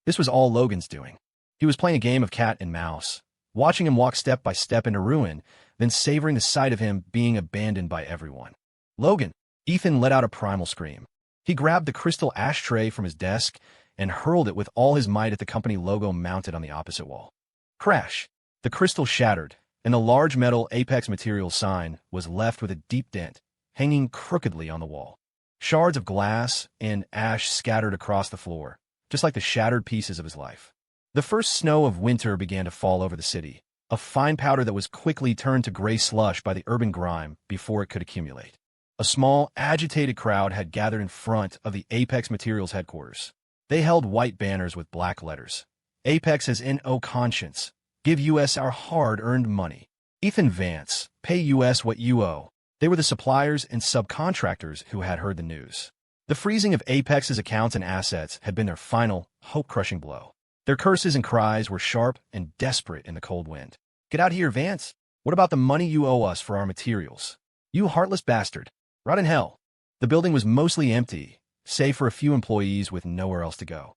Speaker 1: This was all Logan's doing. He was playing a game of cat and mouse, watching him walk step by step into ruin, then savoring the sight of him being abandoned by everyone. Logan. Ethan let out a primal scream. He grabbed the crystal ashtray from his desk and hurled it with all his might at the company logo mounted on the opposite wall. Crash! The crystal shattered, and the large metal Apex Materials sign was left with a deep dent, hanging crookedly on the wall. Shards of glass and ash scattered across the floor, just like the shattered pieces of his life. The first snow of winter began to fall over the city, a fine powder that was quickly turned to gray slush by the urban grime before it could accumulate. A small, agitated crowd had gathered in front of the Apex Materials headquarters. They held white banners with black letters. Apex has no conscience. Give US our hard-earned money. Ethan Vance, pay US what you owe. They were the suppliers and subcontractors who had heard the news. The freezing of Apex's accounts and assets had been their final, hope-crushing blow. Their curses and cries were sharp and desperate in the cold wind. Get out here, Vance. What about the money you owe us for our materials? You heartless bastard. Rot in hell. The building was mostly empty, save for a few employees with nowhere else to go.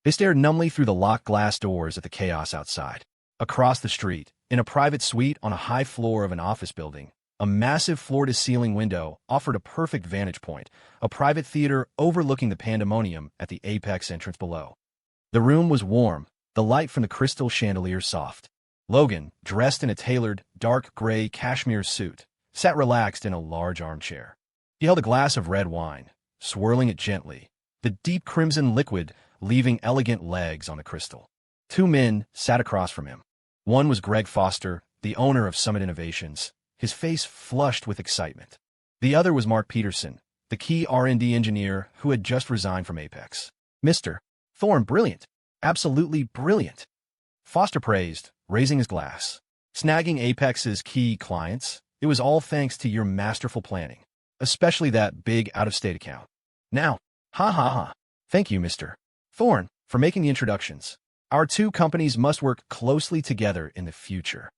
Speaker 1: They stared numbly through the locked glass doors at the chaos outside. Across the street, in a private suite on a high floor of an office building, a massive floor-to-ceiling window offered a perfect vantage point, a private theater overlooking the pandemonium at the Apex entrance below. The room was warm, the light from the crystal chandelier soft. Logan, dressed in a tailored, dark gray cashmere suit, sat relaxed in a large armchair. He held a glass of red wine, swirling it gently, the deep crimson liquid leaving elegant legs on the crystal. Two men sat across from him. One was Greg Foster, the owner of Summit Innovations, his face flushed with excitement. The other was Mark Peterson, the key R&D engineer who had just resigned from Apex. Mr. Thorne, brilliant. Absolutely brilliant. Foster praised, raising his glass. Snagging Apex's key clients, it was all thanks to your masterful planning, especially that big out-of-state account. Now, ha ha ha. Thank you, Mr. Thorne, for making the introductions. Our two companies must work closely together in the future.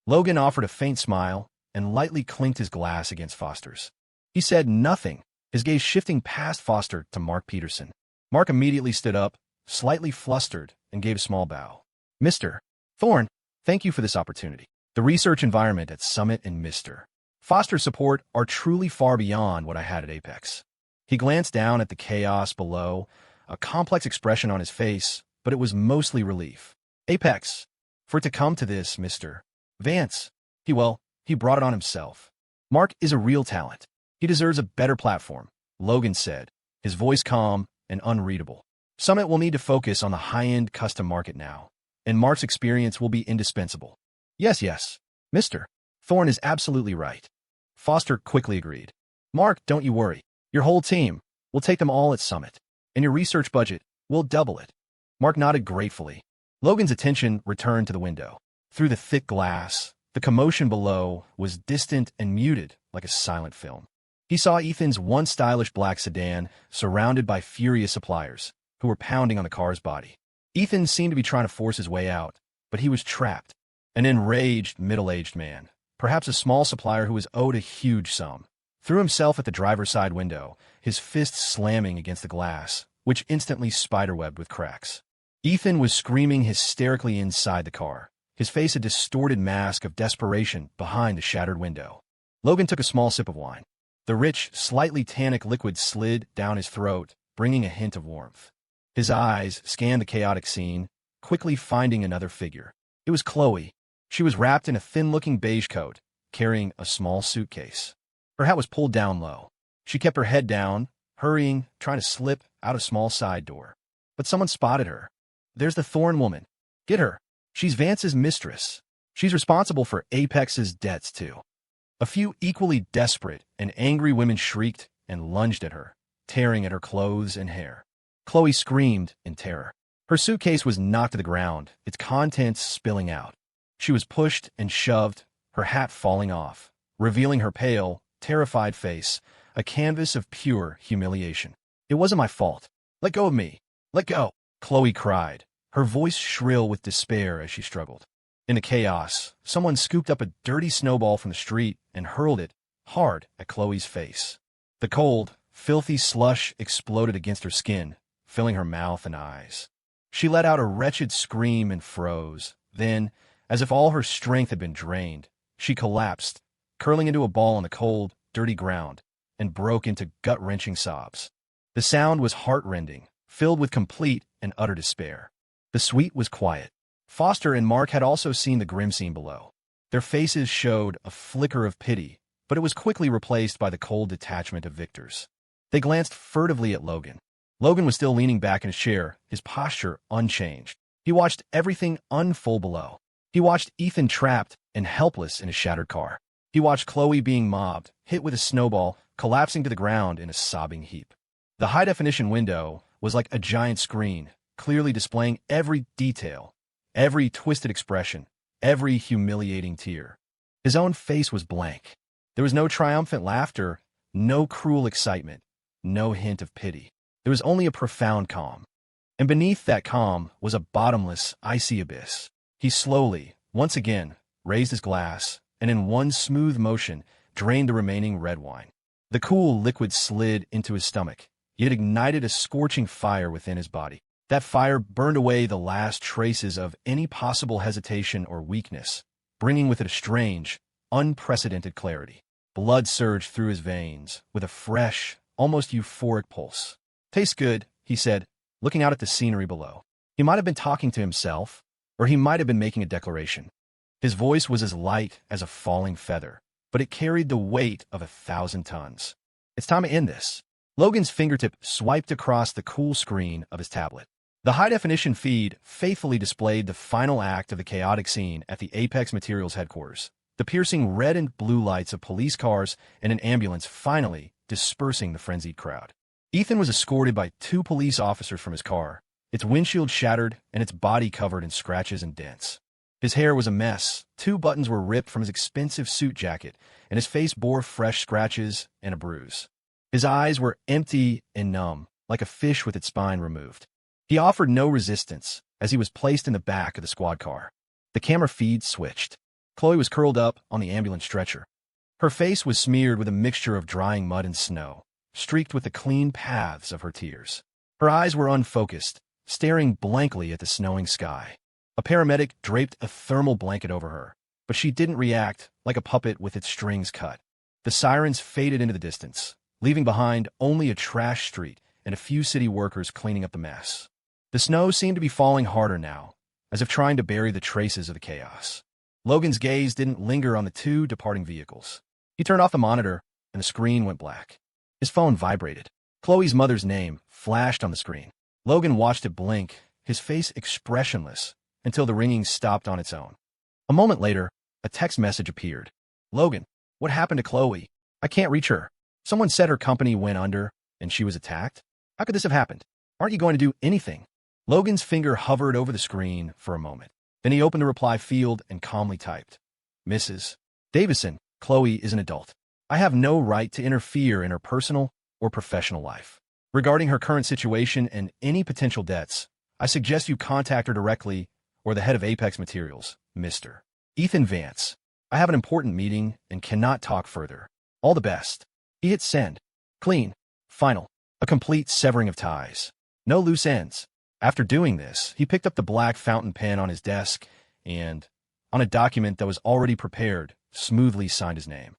Speaker 1: Logan offered a faint smile and lightly clinked his glass against Foster's. He said nothing, his gaze shifting past Foster to Mark Peterson. Mark immediately stood up, slightly flustered, and gave a small bow. Mr. Thorne, thank you for this opportunity. The research environment at Summit and Mr. Foster's support are truly far beyond what I had at Apex. He glanced down at the chaos below, a complex expression on his face, but it was mostly relief. Apex, for it to come to this, Mr. Vance, he brought it on himself. Mark is a real talent. He deserves a better platform, Logan said, his voice calm and unreadable. Summit will need to focus on the high-end custom market now, and Mark's experience will be indispensable. Yes, Mr. Thorne is absolutely right. Foster quickly agreed. Mark, don't you worry. Your whole team, we'll take them all at Summit, and your research budget, we'll double it. Mark nodded gratefully. Logan's attention returned to the window. Through the thick glass, the commotion below was distant and muted like a silent film. He saw Ethan's once stylish black sedan surrounded by furious suppliers who were pounding on the car's body. Ethan seemed to be trying to force his way out, but he was trapped. An enraged, middle-aged man, perhaps a small supplier who was owed a huge sum, threw himself at the driver's side window, his fists slamming against the glass, which instantly spiderwebbed with cracks. Ethan was screaming hysterically inside the car, his face a distorted mask of desperation behind the shattered window. Logan took a small sip of wine. The rich, slightly tannic liquid slid down his throat, bringing a hint of warmth. His eyes scanned the chaotic scene, quickly finding another figure. It was Chloe. She was wrapped in a thin-looking beige coat, carrying a small suitcase. Her hat was pulled down low. She kept her head down, hurrying, trying to slip out a small side door. But someone spotted her. There's the Thorne woman. Get her. She's Vance's mistress. She's responsible for Apex's debts, too. A few equally desperate and angry women shrieked and lunged at her, tearing at her clothes and hair. Chloe screamed in terror. Her suitcase was knocked to the ground, its contents spilling out. She was pushed and shoved, her hat falling off, revealing her pale, terrified face, a canvas of pure humiliation. "It wasn't my fault. Let go of me. Let go," Chloe cried, her voice shrill with despair as she struggled. In the chaos, someone scooped up a dirty snowball from the street and hurled it hard at Chloe's face. The cold, filthy slush exploded against her skin, filling her mouth and eyes. She let out a wretched scream and froze. Then, as if all her strength had been drained, she collapsed, curling into a ball on the cold, dirty ground, and broke into gut-wrenching sobs. The sound was heart-rending, filled with complete and utter despair. The suite was quiet. Foster and Mark had also seen the grim scene below. Their faces showed a flicker of pity, but it was quickly replaced by the cold detachment of victors. They glanced furtively at Logan. Logan was still leaning back in his chair, his posture unchanged. He watched everything unfold below. He watched Ethan trapped and helpless in a shattered car. He watched Chloe being mobbed, hit with a snowball, collapsing to the ground in a sobbing heap. The high-definition window was like a giant screen, clearly displaying every detail, every twisted expression, every humiliating tear. His own face was blank. There was no triumphant laughter, no cruel excitement, no hint of pity. There was only a profound calm. And beneath that calm was a bottomless, icy abyss. He slowly, once again, raised his glass, and in one smooth motion, drained the remaining red wine. The cool liquid slid into his stomach, yet ignited a scorching fire within his body. That fire burned away the last traces of any possible hesitation or weakness, bringing with it a strange, unprecedented clarity. Blood surged through his veins, with a fresh, almost euphoric pulse. "Tastes good," he said, looking out at the scenery below. He might have been talking to himself, or he might have been making a declaration. His voice was as light as a falling feather, but it carried the weight of 1,000 tons. "It's time to end this." Logan's fingertip swiped across the cool screen of his tablet. The high-definition feed faithfully displayed the final act of the chaotic scene at the Apex Materials headquarters, the piercing red and blue lights of police cars and an ambulance finally dispersing the frenzied crowd. Ethan was escorted by 2 police officers from his car, its windshield shattered and its body covered in scratches and dents. His hair was a mess, 2 buttons were ripped from his expensive suit jacket, and his face bore fresh scratches and a bruise. His eyes were empty and numb, like a fish with its spine removed. He offered no resistance as he was placed in the back of the squad car. The camera feed switched. Chloe was curled up on the ambulance stretcher. Her face was smeared with a mixture of drying mud and snow, streaked with the clean paths of her tears. Her eyes were unfocused, staring blankly at the snowing sky. A paramedic draped a thermal blanket over her, but she didn't react, like a puppet with its strings cut. The sirens faded into the distance, leaving behind only a trash street and a few city workers cleaning up the mess. The snow seemed to be falling harder now, as if trying to bury the traces of the chaos. Logan's gaze didn't linger on the 2 departing vehicles. He turned off the monitor, and the screen went black. His phone vibrated. Chloe's mother's name flashed on the screen. Logan watched it blink, his face expressionless, until the ringing stopped on its own. A moment later, a text message appeared. "Logan, what happened to Chloe? I can't reach her. Someone said her company went under, and she was attacked. How could this have happened? Aren't you going to do anything?" Logan's finger hovered over the screen for a moment. Then he opened the reply field and calmly typed, "Mrs. Davison, Chloe is an adult. I have no right to interfere in her personal or professional life. Regarding her current situation and any potential debts, I suggest you contact her directly or the head of Apex Materials, Mr. Ethan Vance. I have an important meeting and cannot talk further. All the best." He hit send. Clean. Final. A complete severing of ties. No loose ends. After doing this, he picked up the black fountain pen on his desk and, on a document that was already prepared, smoothly signed his name.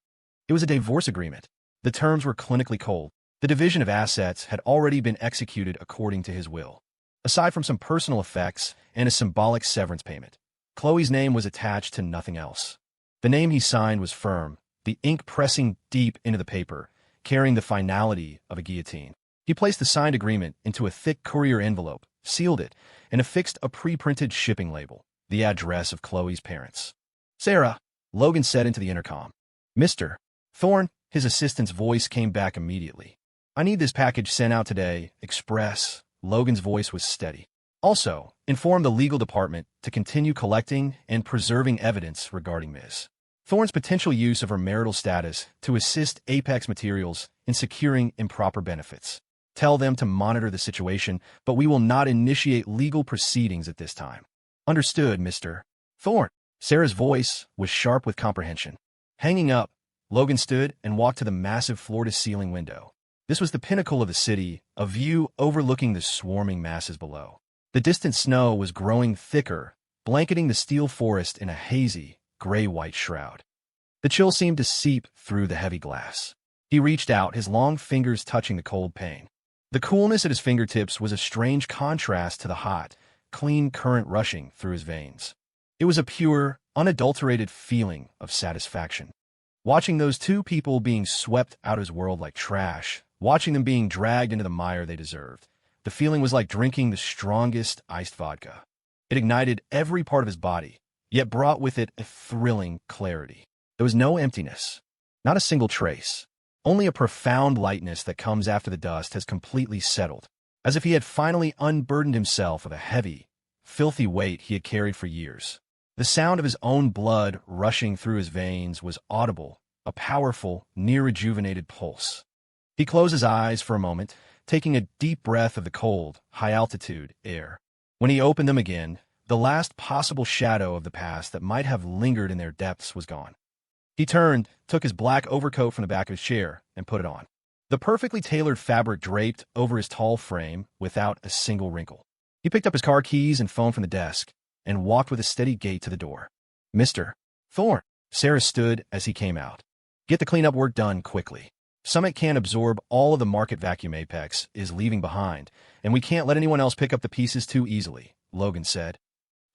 Speaker 1: It was a divorce agreement. The terms were clinically cold. The division of assets had already been executed according to his will. Aside from some personal effects and a symbolic severance payment, Chloe's name was attached to nothing else. The name he signed was firm, the ink pressing deep into the paper, carrying the finality of a guillotine. He placed the signed agreement into a thick courier envelope, sealed it, and affixed a pre-printed shipping label, the address of Chloe's parents. "Sarah," Logan said into the intercom. "Mr. Thorne," his assistant's voice came back immediately. "I need this package sent out today, express." Logan's voice was steady. Also, inform the legal department to continue collecting and preserving evidence regarding Ms. Thorne's potential use of her marital status to assist Apex Materials in securing improper benefits. Tell them to monitor the situation, but we will not initiate legal proceedings at this time. Understood, Mr. Thorne. Sarah's voice was sharp with comprehension. Hanging up, Logan stood and walked to the massive floor-to-ceiling window. This was the pinnacle of the city, a view overlooking the swarming masses below. The distant snow was growing thicker, blanketing the steel forest in a hazy, gray-white shroud. The chill seemed to seep through the heavy glass. He reached out, his long fingers touching the cold pane. The coolness at his fingertips was a strange contrast to the hot, clean current rushing through his veins. It was a pure, unadulterated feeling of satisfaction. Watching those two people being swept out of his world like trash, watching them being dragged into the mire they deserved, the feeling was like drinking the strongest iced vodka. It ignited every part of his body, yet brought with it a thrilling clarity. There was no emptiness, not a single trace, only a profound lightness that comes after the dust has completely settled, as if he had finally unburdened himself of a heavy, filthy weight he had carried for years. The sound of his own blood rushing through his veins was audible, a powerful, near-rejuvenated pulse. He closed his eyes for a moment, taking a deep breath of the cold, high-altitude air. When he opened them again, the last possible shadow of the past that might have lingered in their depths was gone. He turned, took his black overcoat from the back of his chair, and put it on. The perfectly tailored fabric draped over his tall frame without a single wrinkle. He picked up his car keys and phone from the desk, and walked with a steady gait to the door. Mr. Thorne. Sarah stood as he came out. Get the cleanup work done quickly. Summit can't absorb all of the market vacuum Apex is leaving behind, and we can't let anyone else pick up the pieces too easily, Logan said.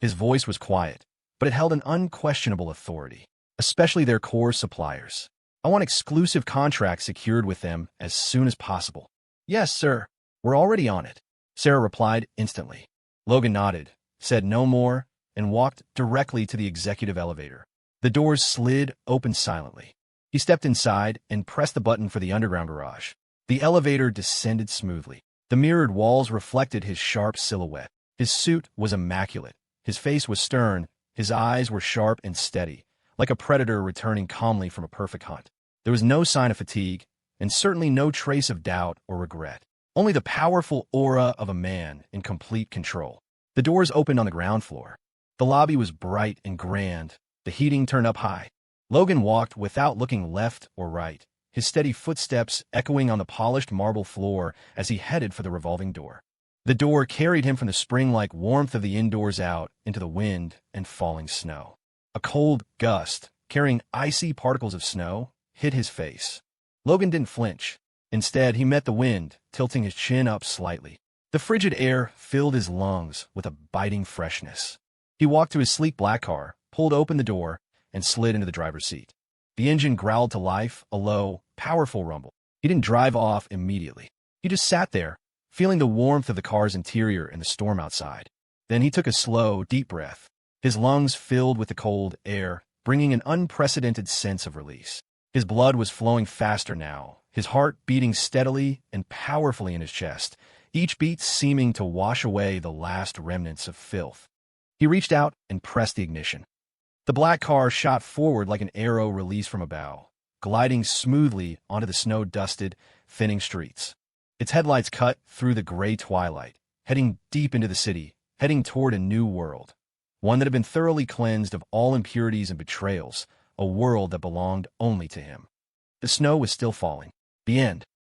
Speaker 1: His voice was quiet, but it held an unquestionable authority, especially their core suppliers. I want exclusive contracts secured with them as soon as possible. Yes, sir. We're already on it, Sarah replied instantly. Logan nodded, said no more, and walked directly to the executive elevator. The doors slid open silently. He stepped inside and pressed the button for the underground garage. The elevator descended smoothly. The mirrored walls reflected his sharp silhouette. His suit was immaculate. His face was stern. His eyes were sharp and steady, like a predator returning calmly from a perfect hunt. There was no sign of fatigue, and certainly no trace of doubt or regret. Only the powerful aura of a man in complete control. The doors opened on the ground floor. The lobby was bright and grand, the heating turned up high. Logan walked without looking left or right, his steady footsteps echoing on the polished marble floor as he headed for the revolving door. The door carried him from the spring-like warmth of the indoors out into the wind and falling snow. A cold gust, carrying icy particles of snow, hit his face. Logan didn't flinch. Instead, he met the wind, tilting his chin up slightly. The frigid air filled his lungs with a biting freshness. He walked to his sleek black car, pulled open the door, and slid into the driver's seat. The engine growled to life, a low, powerful rumble. He didn't drive off immediately. He just sat there, feeling the warmth of the car's interior and the storm outside. Then he took a slow, deep breath. His lungs filled with the cold air, bringing an unprecedented sense of release. His blood was flowing faster now, his heart beating steadily and powerfully in his chest, each beat seeming to wash away the last remnants of filth. He reached out and pressed the ignition. The black car shot forward like an arrow released from a bow, gliding smoothly onto the snow-dusted, thinning streets. Its headlights cut through the gray twilight, heading deep into the city, heading toward a new world, one that had been thoroughly cleansed of all impurities and betrayals, a world that belonged only to him. The snow was still falling. The end.